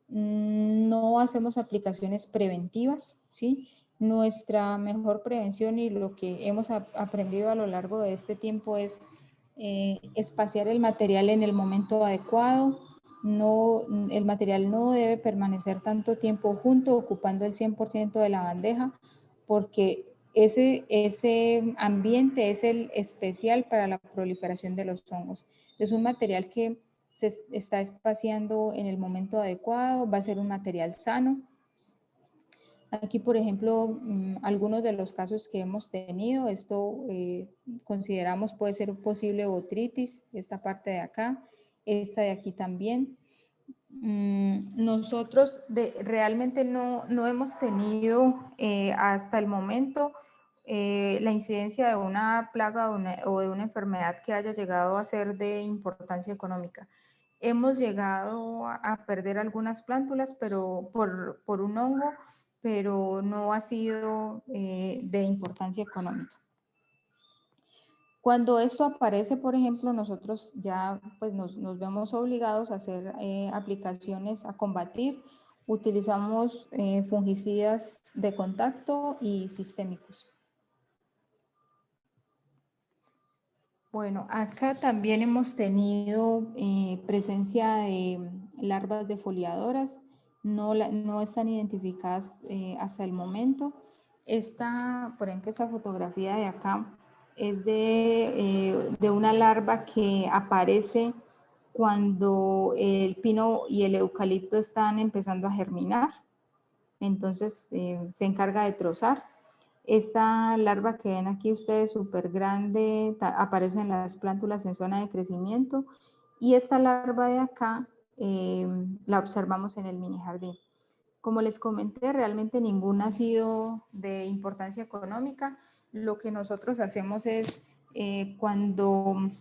No hacemos aplicaciones preventivas, ¿sí? Nuestra mejor prevención y lo que hemos aprendido a lo largo de este tiempo es espaciar el material en el momento adecuado. El material no debe permanecer tanto tiempo junto, ocupando el 100% de la bandeja, porque ese ambiente es el especial para la proliferación de los hongos. Es un material que se está espaciando en el momento adecuado, va a ser un material sano. Aquí, por ejemplo, algunos de los casos que hemos tenido, esto consideramos puede ser posible botritis, esta parte de acá, esta de aquí también. Nosotros realmente no hemos tenido hasta el momento la incidencia de una plaga o de una enfermedad que haya llegado a ser de importancia económica. Hemos llegado a perder algunas plántulas pero por un hongo, pero no ha sido de importancia económica. Cuando esto aparece, por ejemplo, nosotros ya pues, nos vemos obligados a hacer aplicaciones a combatir. Utilizamos fungicidas de contacto y sistémicos. Bueno, acá también hemos tenido presencia de larvas defoliadoras. No están identificadas hasta el momento. Por ejemplo, esta fotografía de acá es de una larva que aparece cuando el pino y el eucalipto están empezando a germinar. Entonces se encarga de trozar. Esta larva que ven aquí ustedes súper grande aparece en las plántulas en zona de crecimiento, y esta larva de acá la observamos en el mini jardín. Como les comenté, realmente ninguna ha sido de importancia económica. Lo que nosotros hacemos es cuando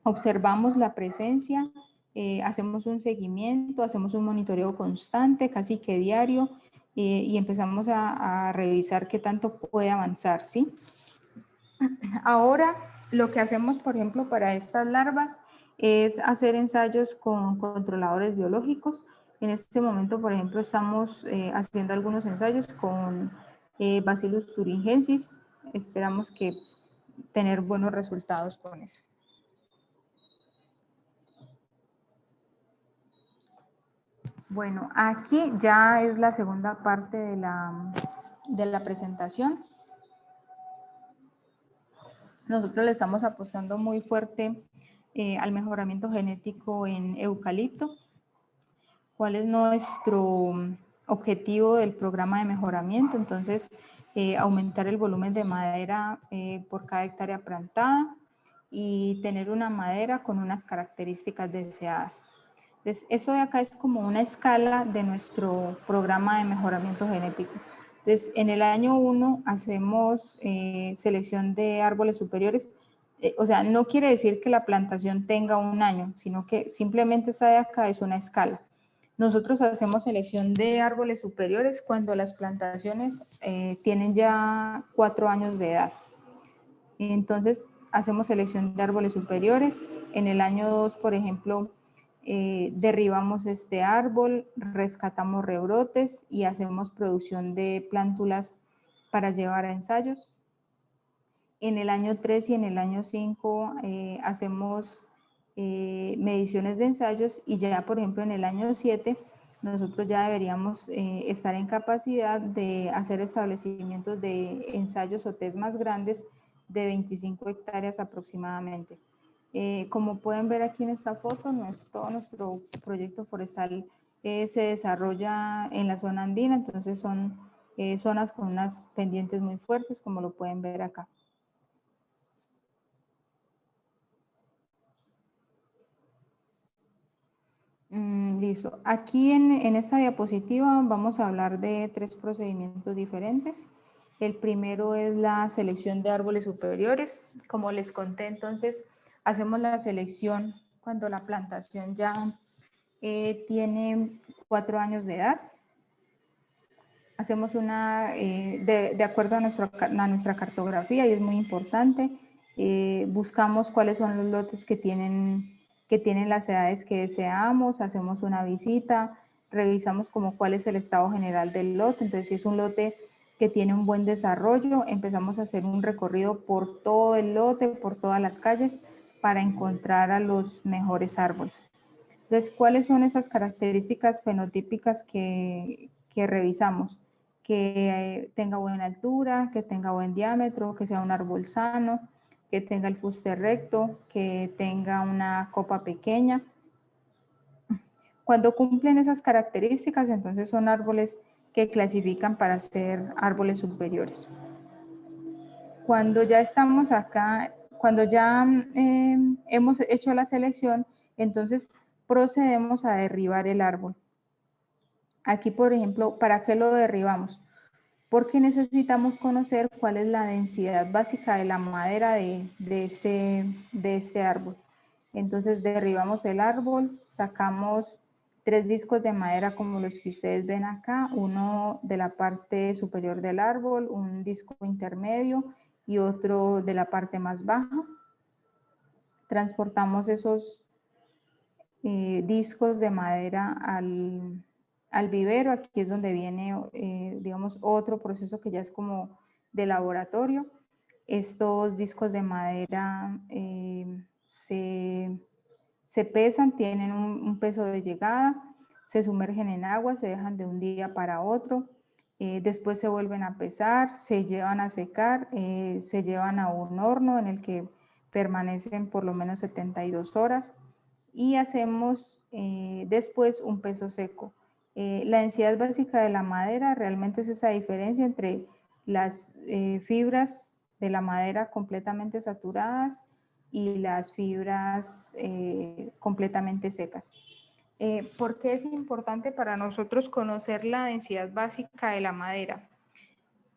observamos la presencia, hacemos un seguimiento, hacemos un monitoreo constante, casi que diario, y empezamos a revisar qué tanto puede avanzar, ¿sí? Ahora, lo que hacemos, por ejemplo, para estas larvas es hacer ensayos con controladores biológicos. En este momento, por ejemplo, estamos haciendo algunos ensayos con Bacillus thuringiensis. Esperamos que tener buenos resultados con eso. Bueno, aquí ya es la segunda parte de la presentación. Nosotros le estamos apostando muy fuerte al mejoramiento genético en eucalipto. ¿Cuál es nuestro objetivo del programa de mejoramiento? Entonces, aumentar el volumen de madera por cada hectárea plantada y tener una madera con unas características deseadas. Entonces, esto de acá es como una escala de nuestro programa de mejoramiento genético. Entonces, en el año 1 hacemos selección de árboles superiores. O sea, no quiere decir que la plantación tenga un año, sino que simplemente esta de acá es una escala. Nosotros hacemos selección de árboles superiores cuando las plantaciones tienen ya 4 años de edad. Entonces, hacemos selección de árboles superiores. En el año 2, por ejemplo, derribamos este árbol, rescatamos rebrotes y hacemos producción de plántulas para llevar a ensayos. En el año 3 y en el año 5 hacemos mediciones de ensayos, y ya por ejemplo en el año 7 nosotros ya deberíamos estar en capacidad de hacer establecimientos de ensayos o test más grandes de 25 hectáreas aproximadamente. Como pueden ver aquí en esta foto, todo nuestro proyecto forestal se desarrolla en la zona andina, entonces son zonas con unas pendientes muy fuertes, como lo pueden ver acá. Listo. Aquí en esta diapositiva vamos a hablar de 3 procedimientos diferentes. El primero es la selección de árboles superiores. Como les conté, entonces hacemos la selección cuando la plantación ya tiene 4 años de edad. Hacemos una, de acuerdo a nuestra cartografía, y es muy importante, buscamos cuáles son los lotes que tienen las edades que deseamos, hacemos una visita, revisamos como cuál es el estado general del lote. Entonces, si es un lote que tiene un buen desarrollo, empezamos a hacer un recorrido por todo el lote, por todas las calles, para encontrar a los mejores árboles. Entonces, ¿cuáles son esas características fenotípicas que revisamos? Que tenga buena altura, que tenga buen diámetro, que sea un árbol sano, que tenga el fuste recto, que tenga una copa pequeña. Cuando cumplen esas características, entonces son árboles que clasifican para ser árboles superiores. Cuando ya estamos acá, cuando ya hemos hecho la selección, entonces procedemos a derribar el árbol. Aquí, por ejemplo, ¿para qué lo derribamos? Porque necesitamos conocer cuál es la densidad básica de la madera de este árbol. Entonces derribamos el árbol, sacamos 3 discos de madera como los que ustedes ven acá, uno de la parte superior del árbol, un disco intermedio y otro de la parte más baja. Transportamos esos discos de madera al vivero. Aquí es donde viene, digamos, otro proceso que ya es como de laboratorio. Estos discos de madera se pesan, tienen un peso de llegada, se sumergen en agua, se dejan de un día para otro, después se vuelven a pesar, se llevan a secar, se llevan a un horno en el que permanecen por lo menos 72 horas y hacemos después un peso seco. La densidad básica de la madera realmente es esa diferencia entre las fibras de la madera completamente saturadas y las fibras completamente secas. ¿Por qué es importante para nosotros conocer la densidad básica de la madera?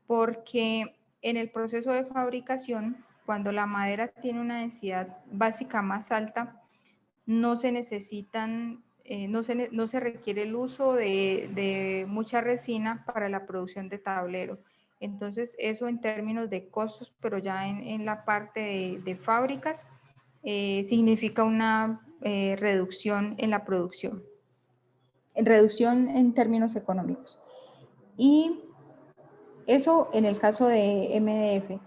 Porque en el proceso de fabricación, cuando la madera tiene una densidad básica más alta, no se necesitan, no se requiere el uso de mucha resina para la producción de tablero. Entonces, eso en términos de costos, pero ya en la parte de fábricas, significa una reducción en la producción, reducción en términos económicos. Y eso en el caso de MDF.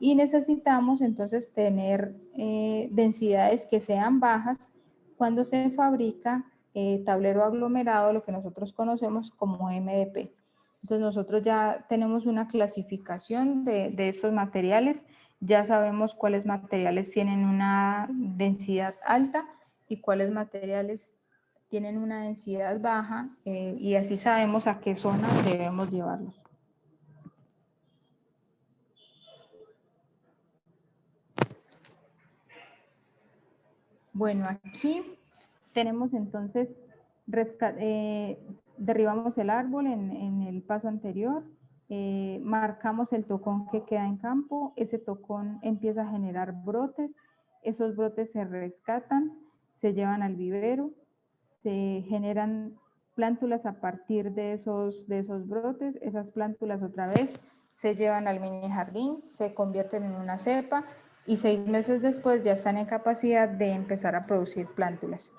Y necesitamos entonces tener densidades que sean bajas cuando se fabrica tablero aglomerado, lo que nosotros conocemos como MDP. Entonces nosotros ya tenemos una clasificación de estos materiales, ya sabemos cuáles materiales tienen una densidad alta y cuáles materiales tienen una densidad baja, y así sabemos a qué zona debemos llevarlos. Bueno, aquí tenemos entonces, derribamos el árbol en el paso anterior, marcamos el tocón que queda en campo, ese tocón empieza a generar brotes, esos brotes se rescatan, se llevan al vivero, se generan plántulas a partir de esos brotes, esas plántulas otra vez se llevan al mini jardín, se convierten en una cepa y 6 meses después ya están en capacidad de empezar a producir plántulas.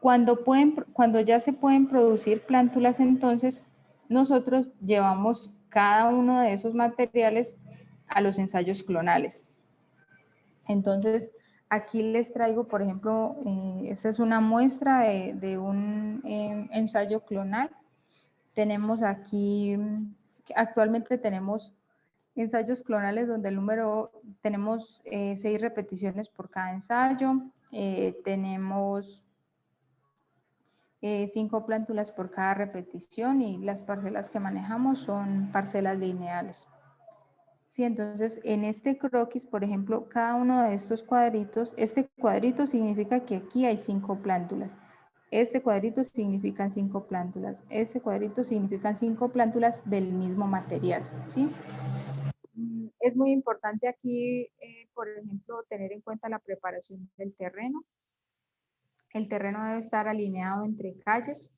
Cuando ya se pueden producir plántulas, entonces nosotros llevamos cada uno de esos materiales a los ensayos clonales. Entonces, Aquí les traigo, por ejemplo, esta es una muestra de un ensayo clonal. Tenemos aquí, actualmente tenemos ensayos clonales donde el número, tenemos 6 repeticiones por cada ensayo, tenemos 5 plántulas por cada repetición y las parcelas que manejamos son parcelas lineales. Sí, entonces en este croquis, por ejemplo, cada uno de estos cuadritos, este cuadrito significa que aquí hay 5 plántulas. Este cuadrito significan 5 plántulas. Este cuadrito significan 5 plántulas del mismo material, ¿sí? Es muy importante aquí, por ejemplo, tener en cuenta la preparación del terreno. El terreno debe estar alineado entre calles.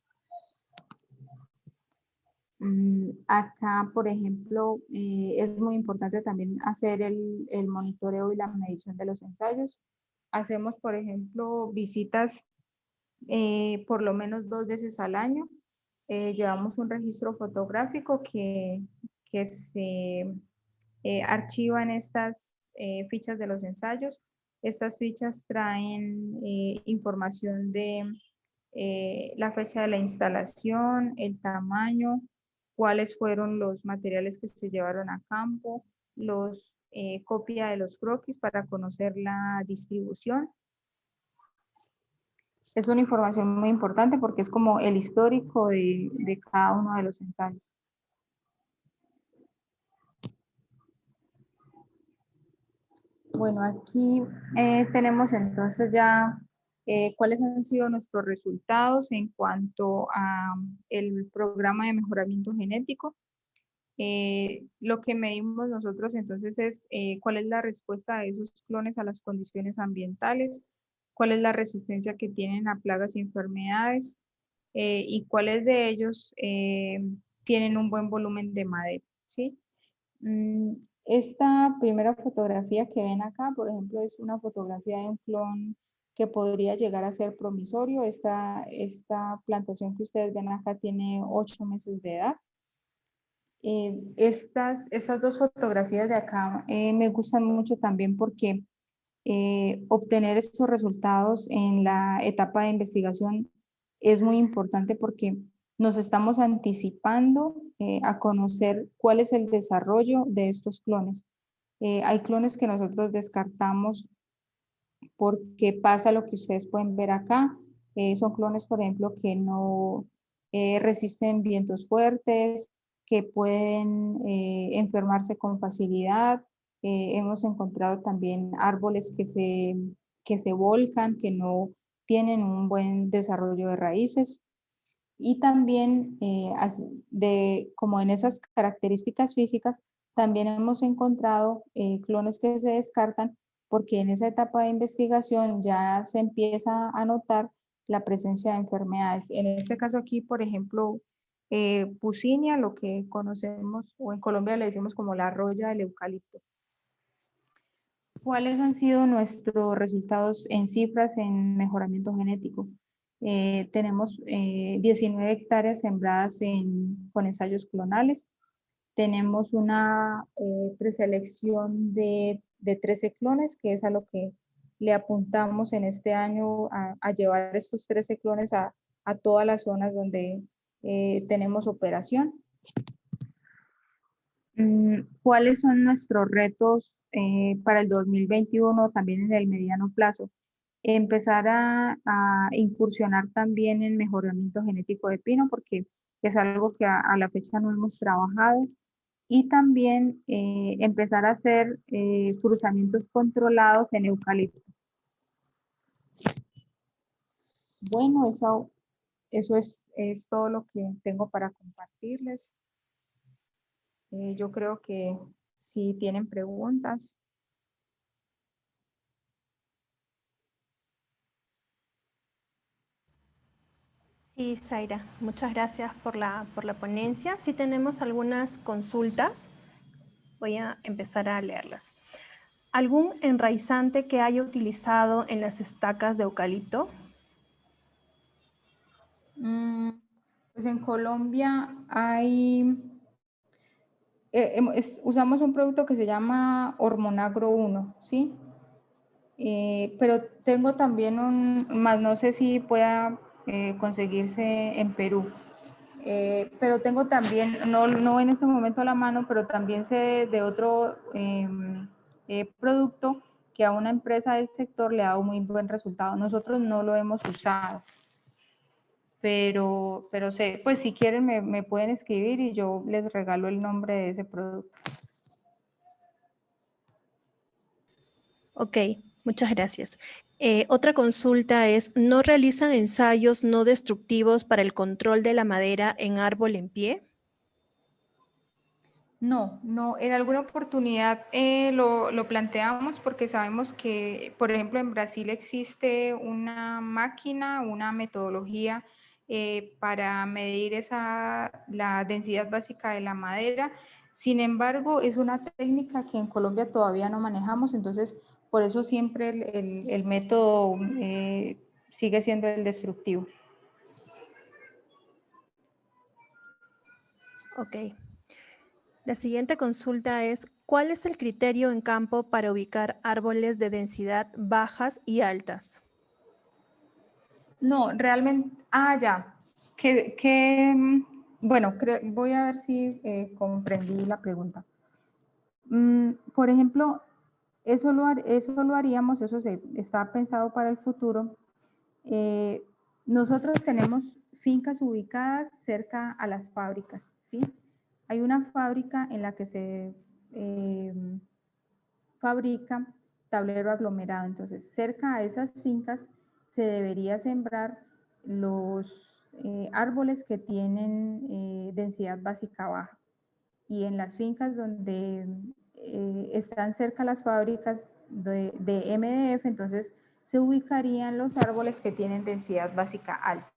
Acá, por ejemplo, es muy importante también hacer el monitoreo y la medición de los ensayos. Hacemos, por ejemplo, visitas por lo menos 2 veces al año. Llevamos un registro fotográfico que se archivan estas fichas de los ensayos. Estas fichas traen información de la fecha de la instalación, el tamaño, cuáles fueron los materiales que se llevaron a campo, copia de los croquis para conocer la distribución. Es una información muy importante porque es como el histórico de cada uno de los ensayos. Bueno, aquí tenemos entonces ya cuáles han sido nuestros resultados en cuanto a el programa de mejoramiento genético. Lo que medimos nosotros entonces es cuál es la respuesta de esos clones a las condiciones ambientales, cuál es la resistencia que tienen a plagas y enfermedades y cuáles de ellos tienen un buen volumen de madera, ¿sí? Esta primera fotografía que ven acá, por ejemplo, es una fotografía de un clon que podría llegar a ser promisorio. Esta plantación que ustedes ven acá tiene 8 meses de edad. Estas 2 fotografías de acá me gustan mucho también porque obtener estos resultados en la etapa de investigación es muy importante porque nos estamos anticipando a conocer cuál es el desarrollo de estos clones. Hay clones que nosotros descartamos porque pasa lo que ustedes pueden ver acá. Son clones, por ejemplo, que no resisten vientos fuertes, que pueden enfermarse con facilidad. Hemos encontrado también árboles que se volcan, que no tienen un buen desarrollo de raíces. Y también, como en esas características físicas, también hemos encontrado clones que se descartan porque en esa etapa de investigación ya se empieza a notar la presencia de enfermedades. En este caso aquí, por ejemplo, Pusinia, lo que conocemos, o en Colombia le decimos como la roya del eucalipto. ¿Cuáles han sido nuestros resultados en cifras en mejoramiento genético? Tenemos 19 hectáreas sembradas con ensayos clonales. Tenemos una preselección de 13 clones, que es a lo que le apuntamos en este año a llevar estos 13 clones a todas las zonas donde tenemos operación. ¿Cuáles son nuestros retos para el 2021 también en el mediano plazo? Empezar a incursionar también en mejoramiento genético de pino porque es algo que a la fecha no hemos trabajado y también empezar a hacer cruzamientos controlados en eucalipto. Bueno, eso es todo lo que tengo para compartirles. Yo creo que si tienen preguntas. Sí, Zaira, muchas gracias por la ponencia. Si tenemos algunas consultas, voy a empezar a leerlas. ¿Algún enraizante que haya utilizado en las estacas de eucalipto? Pues en Colombia usamos un producto que se llama Hormonagro 1, ¿sí? Pero tengo también más no sé si pueda conseguirse en Perú. Pero tengo también, no en este momento a la mano, pero también sé de otro producto que a una empresa del sector le ha dado muy buen resultado. Nosotros no lo hemos usado, pero sé, pues si quieren me pueden escribir y yo les regalo el nombre de ese producto. Ok, muchas gracias. Otra consulta es, ¿no realizan ensayos no destructivos para el control de la madera en árbol en pie? No, en alguna oportunidad lo planteamos porque sabemos que, por ejemplo, en Brasil existe una máquina, una metodología para medir la densidad básica de la madera. Sin embargo, es una técnica que en Colombia todavía no manejamos, entonces por eso siempre el método sigue siendo el destructivo. Ok. La siguiente consulta es, ¿cuál es el criterio en campo para ubicar árboles de densidad bajas y altas? No, realmente, ya, bueno, voy a ver si comprendí la pregunta. Por ejemplo, eso lo haríamos, está pensado para el futuro. Eh, Nosotros tenemos fincas ubicadas cerca a las fábricas, ¿sí? Hay una fábrica en la que se fabrica tablero aglomerado. Entonces, cerca a esas fincas se debería sembrar los árboles que tienen densidad básica baja. Y en las fincas donde están cerca las fábricas de MDF, entonces se ubicarían los árboles que tienen densidad básica alta.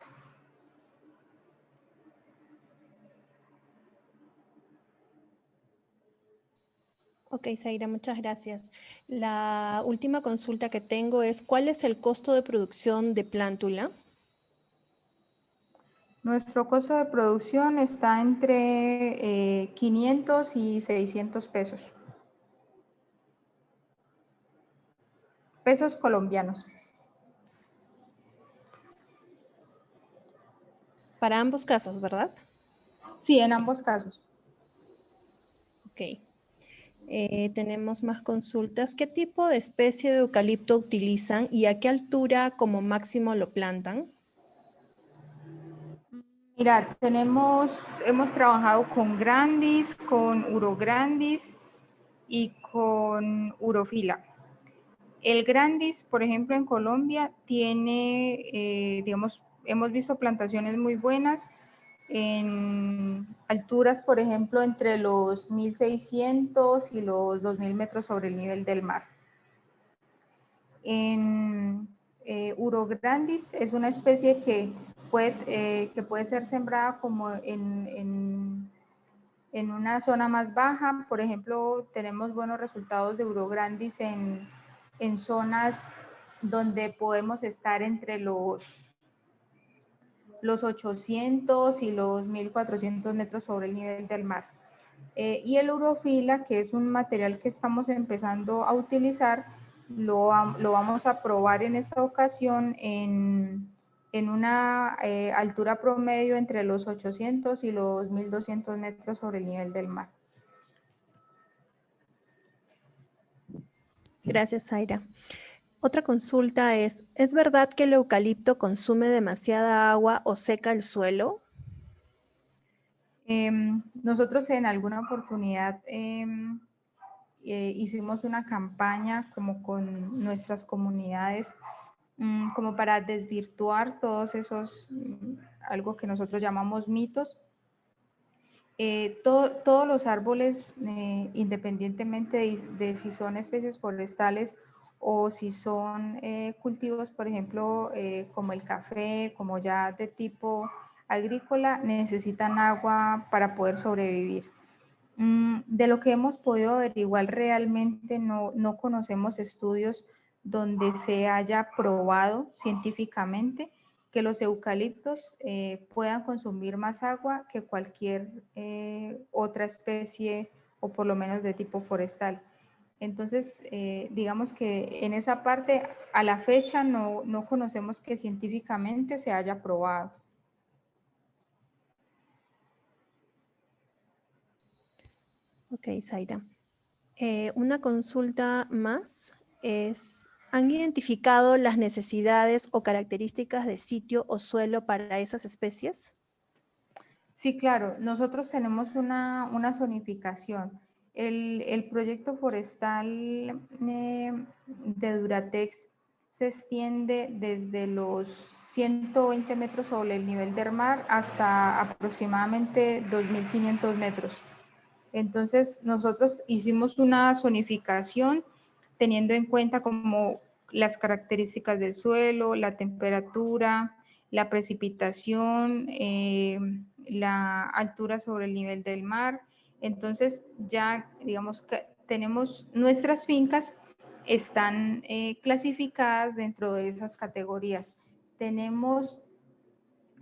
Ok, Zaira, muchas gracias. La última consulta que tengo es, ¿cuál es el costo de producción de plántula? Nuestro costo de producción está entre 500 y 600 pesos. Pesos colombianos. Para ambos casos, ¿verdad? Sí, en ambos casos. Ok. Tenemos más consultas. ¿Qué tipo de especie de eucalipto utilizan y a qué altura como máximo lo plantan? Mira, hemos trabajado con grandis, con urograndis y con urofila. El grandis, por ejemplo, en Colombia tiene, digamos, hemos visto plantaciones muy buenas en alturas, por ejemplo, entre los 1.600 y los 2.000 metros sobre el nivel del mar. En urograndis es una especie que puede ser sembrada como en una zona más baja. Por ejemplo, tenemos buenos resultados de urograndis en zonas donde podemos estar entre los 800 y los 1.400 metros sobre el nivel del mar. Y el urofila, que es un material que estamos empezando a utilizar, lo vamos a probar en esta ocasión en una altura promedio entre los 800 y los 1.200 metros sobre el nivel del mar. Gracias, Zaira. Otra consulta ¿es verdad que el eucalipto consume demasiada agua o seca el suelo? Nosotros en alguna oportunidad hicimos una campaña como con nuestras comunidades, como para desvirtuar todos esos, algo que nosotros llamamos mitos. Todos los árboles, independientemente de si son especies forestales o si son cultivos, por ejemplo, como el café, como ya de tipo agrícola, necesitan agua para poder sobrevivir. De lo que hemos podido averiguar, realmente no conocemos estudios donde se haya probado científicamente que los eucaliptos puedan consumir más agua que cualquier otra especie o por lo menos de tipo forestal. Entonces, digamos que en esa parte, a la fecha, no conocemos que científicamente se haya probado. Ok, Zaira. Una consulta más es, ¿han identificado las necesidades o características de sitio o suelo para esas especies? Sí, claro, nosotros tenemos una zonificación. El proyecto forestal de Duratex se extiende desde los 120 metros sobre el nivel del mar hasta aproximadamente 2.500 metros. Entonces, nosotros hicimos una zonificación teniendo en cuenta como las características del suelo, la temperatura, la precipitación, la altura sobre el nivel del mar. Entonces, ya digamos que tenemos nuestras fincas están clasificadas dentro de esas categorías.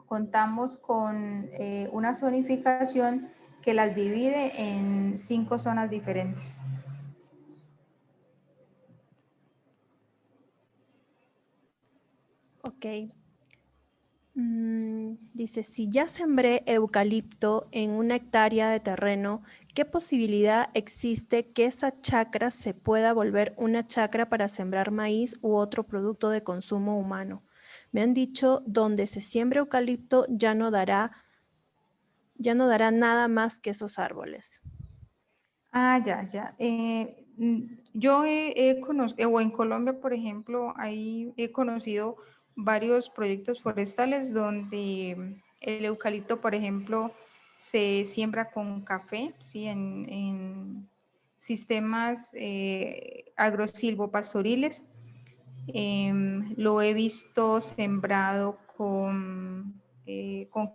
Contamos con una zonificación que las divide en 5 zonas diferentes. Ok. Dice, si ya sembré eucalipto en una hectárea de terreno, ¿qué posibilidad existe que esa chacra se pueda volver una chacra para sembrar maíz u otro producto de consumo humano? Me han dicho, donde se siembra eucalipto ya no dará nada más que esos árboles. Ah, ya. Yo he conocido, o en Colombia, por ejemplo, ahí he conocido varios proyectos forestales donde el eucalipto, por ejemplo, se siembra con café, ¿sí? En sistemas agrosilvopastoriles. Lo he visto sembrado con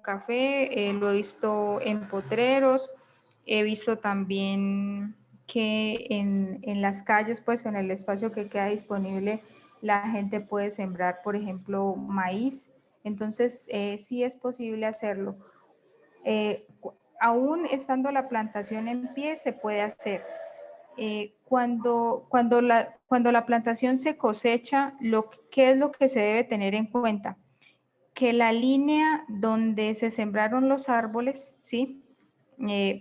café, lo he visto en potreros, he visto también que en las calles, pues, o en el espacio que queda disponible, la gente puede sembrar, por ejemplo, maíz. Entonces, sí es posible hacerlo. Eh, Aún estando la plantación en pie, se puede hacer. Cuando la plantación se cosecha, ¿qué es lo que se debe tener en cuenta? Que la línea donde se sembraron los árboles, ¿sí?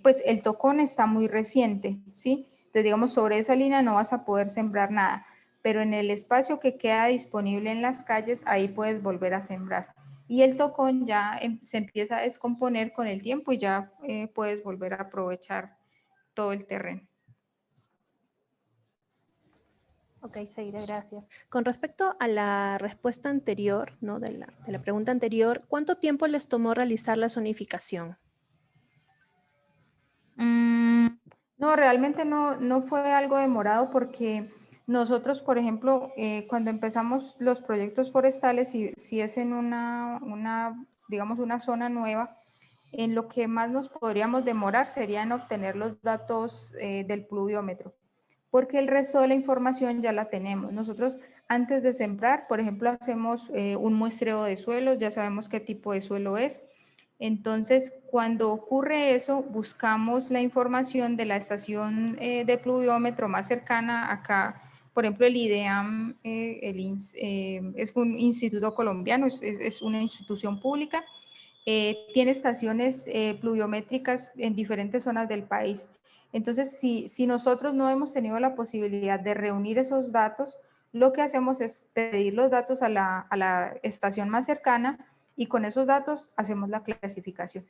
Pues el tocón está muy reciente, ¿sí? Entonces, digamos, sobre esa línea no vas a poder sembrar nada, pero en el espacio que queda disponible en las calles, ahí puedes volver a sembrar. Y el tocón ya se empieza a descomponer con el tiempo y ya puedes volver a aprovechar todo el terreno. Ok, Zaira, gracias. Con respecto a la respuesta anterior, ¿no? de la pregunta anterior, ¿cuánto tiempo les tomó realizar la zonificación? No, realmente no fue algo demorado porque nosotros, por ejemplo, cuando empezamos los proyectos forestales, si es en digamos, una zona nueva, en lo que más nos podríamos demorar sería en obtener los datos del pluviómetro, porque el resto de la información ya la tenemos. Nosotros antes de sembrar, por ejemplo, hacemos un muestreo de suelo, ya sabemos qué tipo de suelo es. Entonces, cuando ocurre eso, buscamos la información de la estación de pluviómetro más cercana acá. Por ejemplo, el IDEAM es un instituto colombiano, es una institución pública. Tiene estaciones pluviométricas en diferentes zonas del país. Entonces, si nosotros no hemos tenido la posibilidad de reunir esos datos, lo que hacemos es pedir los datos a la estación más cercana y con esos datos hacemos la clasificación.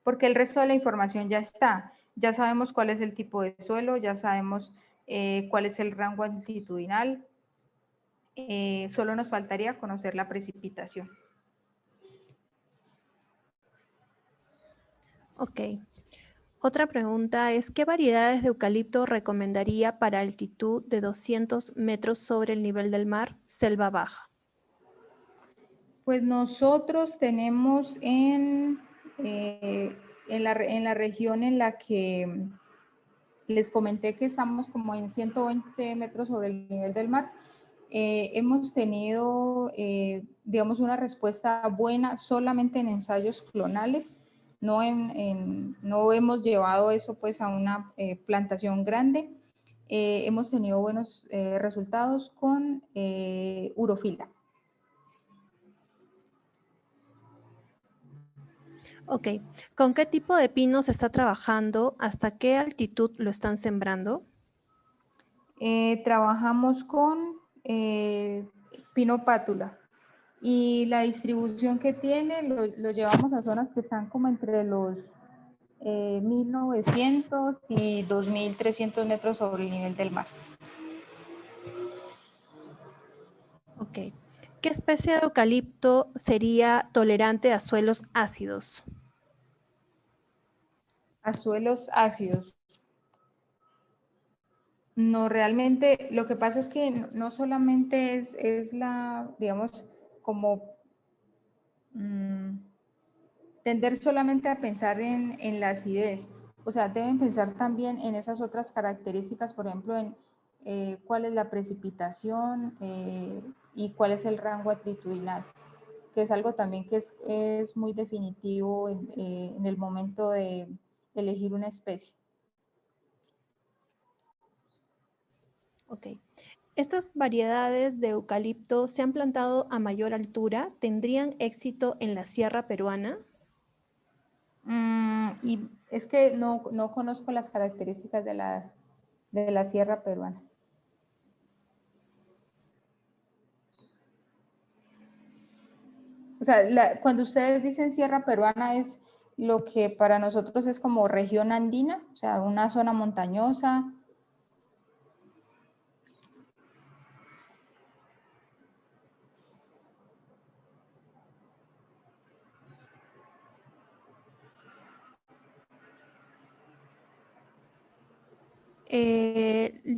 Porque el resto de la información ya está. Ya sabemos cuál es el tipo de suelo, ya sabemos cuál es el rango altitudinal. Solo nos faltaría conocer la precipitación. Ok. Otra pregunta es, ¿qué variedades de eucalipto recomendaría para altitud de 200 metros sobre el nivel del mar, selva baja? Pues nosotros tenemos en la región en la que les comenté que estamos como en 120 metros sobre el nivel del mar, hemos tenido, digamos, una respuesta buena solamente en ensayos clonales. No hemos llevado eso pues a una plantación grande. hemos tenido buenos resultados con urofila. Ok, ¿con qué tipo de pino se está trabajando? ¿Hasta qué altitud lo están sembrando? Trabajamos con pino pátula y la distribución que tiene lo llevamos a zonas que están como entre los 1900 y 2300 metros sobre el nivel del mar. Ok. ¿Qué especie de eucalipto sería tolerante a suelos ácidos? A suelos ácidos. No, realmente lo que pasa es que no solamente es la, digamos, como tender solamente a pensar en la acidez. O sea, deben pensar también en esas otras características, por ejemplo, en cuál es la precipitación y cuál es el rango altitudinal, que es algo también que es muy definitivo en el momento de elegir una especie. Ok. ¿Estas variedades de eucalipto se han plantado a mayor altura? ¿Tendrían éxito en la sierra peruana? Y es que no conozco las características de la sierra peruana. O sea, cuando ustedes dicen sierra peruana es lo que para nosotros es como región andina, o sea, una zona montañosa.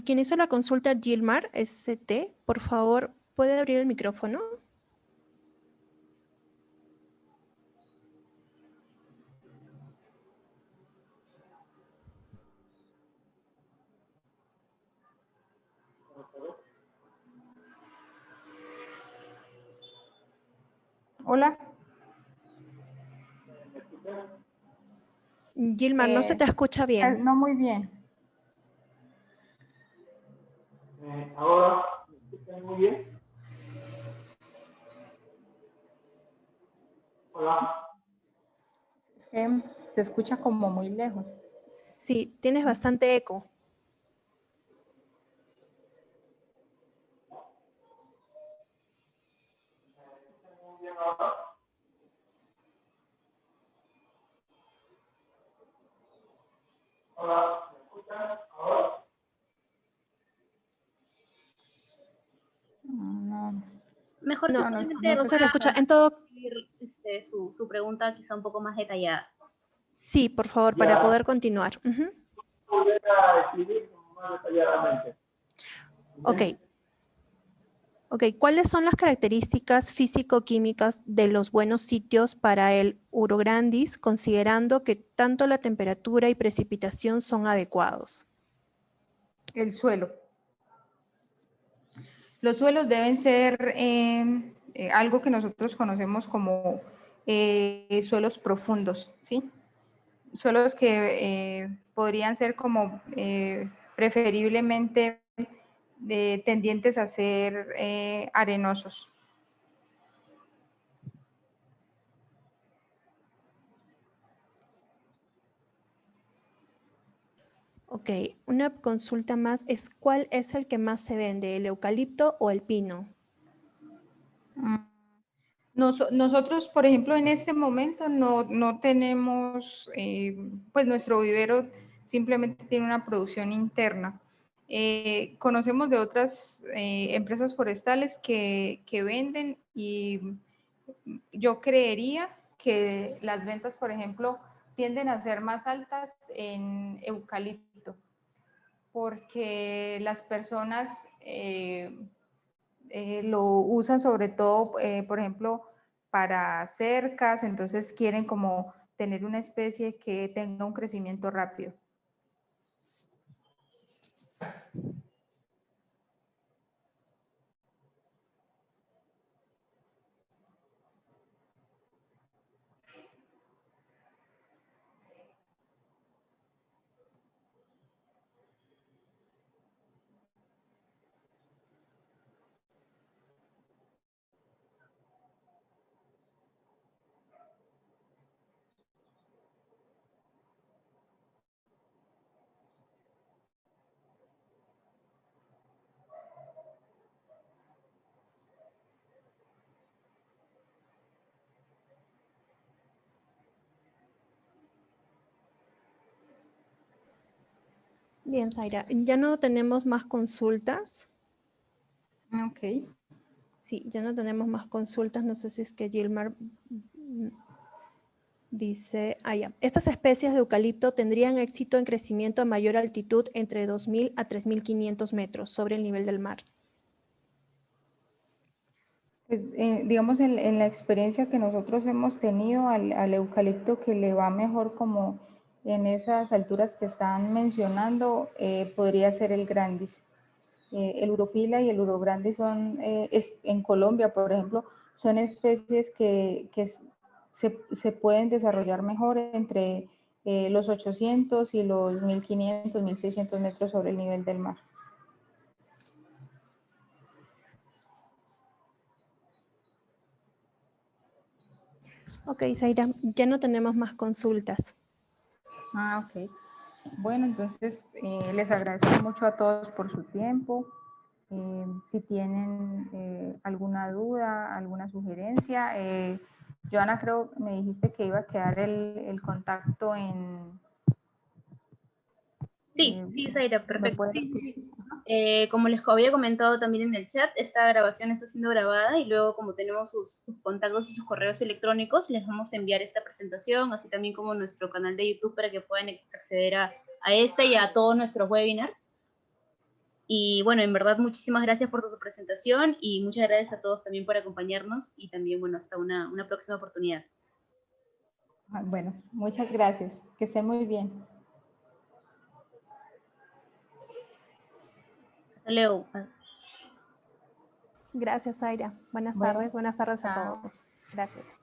Quien hizo la consulta, Gilmar ST, por favor, ¿puede abrir el micrófono? Hola. Gilmar, no se te escucha bien. No muy bien. Ahora, ¿me escuchan muy bien? Hola. Es que se escucha como muy lejos. Sí, tienes bastante eco. Hola, ¿me escuchan ahora? No, Mejor No, que no solamente no se se le escucha. escucha. En todo, su pregunta quizá un poco más detallada. sí, por favor, para Ya. poder continuar. Ujú. Volver a escribir más detalladamente. Ok. Ok, ¿cuáles son las características físico-químicas de los buenos sitios para el Urograndis, considerando que tanto la temperatura y precipitación son adecuados? El suelo. Los suelos deben ser algo que nosotros conocemos como suelos profundos, ¿sí? Suelos que podrían ser como preferiblemente tendientes a ser arenosos. Ok, una consulta más es ¿cuál es el que más se vende, el eucalipto o el pino? Nosotros, por ejemplo, en este momento no tenemos, pues nuestro vivero simplemente tiene una producción interna. Conocemos de otras empresas forestales que venden y yo creería que las ventas, por ejemplo, tienden a ser más altas en eucalipto, porque las personas lo usan sobre todo, por ejemplo, para cercas, entonces quieren como tener una especie que tenga un crecimiento rápido. Bien, Zaira, ya no tenemos más consultas. Ok. Sí, ya no tenemos más consultas. No sé si es que Gilmar dice, ya. Estas especies de eucalipto tendrían éxito en crecimiento a mayor altitud entre 2.000 a 3.500 metros sobre el nivel del mar. Pues, digamos, en la experiencia que nosotros hemos tenido al eucalipto que le va mejor como en esas alturas que están mencionando, podría ser el grandis. El urofila y el urograndis son, en Colombia, por ejemplo, son especies que se pueden desarrollar mejor entre los 800 y los 1500, 1600 metros sobre el nivel del mar. Ok, Zaira, ya no tenemos más consultas. Ok. Bueno, entonces les agradezco mucho a todos por su tiempo. Si tienen alguna duda, alguna sugerencia, Joana, creo me dijiste que iba a quedar el contacto en... Sí, sí, Zaira, ¿me perfecto. puedes Sí, sí, repetir? sí. Como les había comentado también en el chat, esta grabación está siendo grabada y luego como tenemos sus contactos y sus correos electrónicos, les vamos a enviar esta presentación, así también como nuestro canal de YouTube para que puedan acceder a esta y a todos nuestros webinars. Y bueno, en verdad muchísimas gracias por tu presentación y muchas gracias a todos también por acompañarnos y también, bueno, hasta una próxima oportunidad. Bueno, muchas gracias. Que estén muy bien. Hasta luego. Gracias, Zaira. Buenas tardes a Chao. todos. Gracias.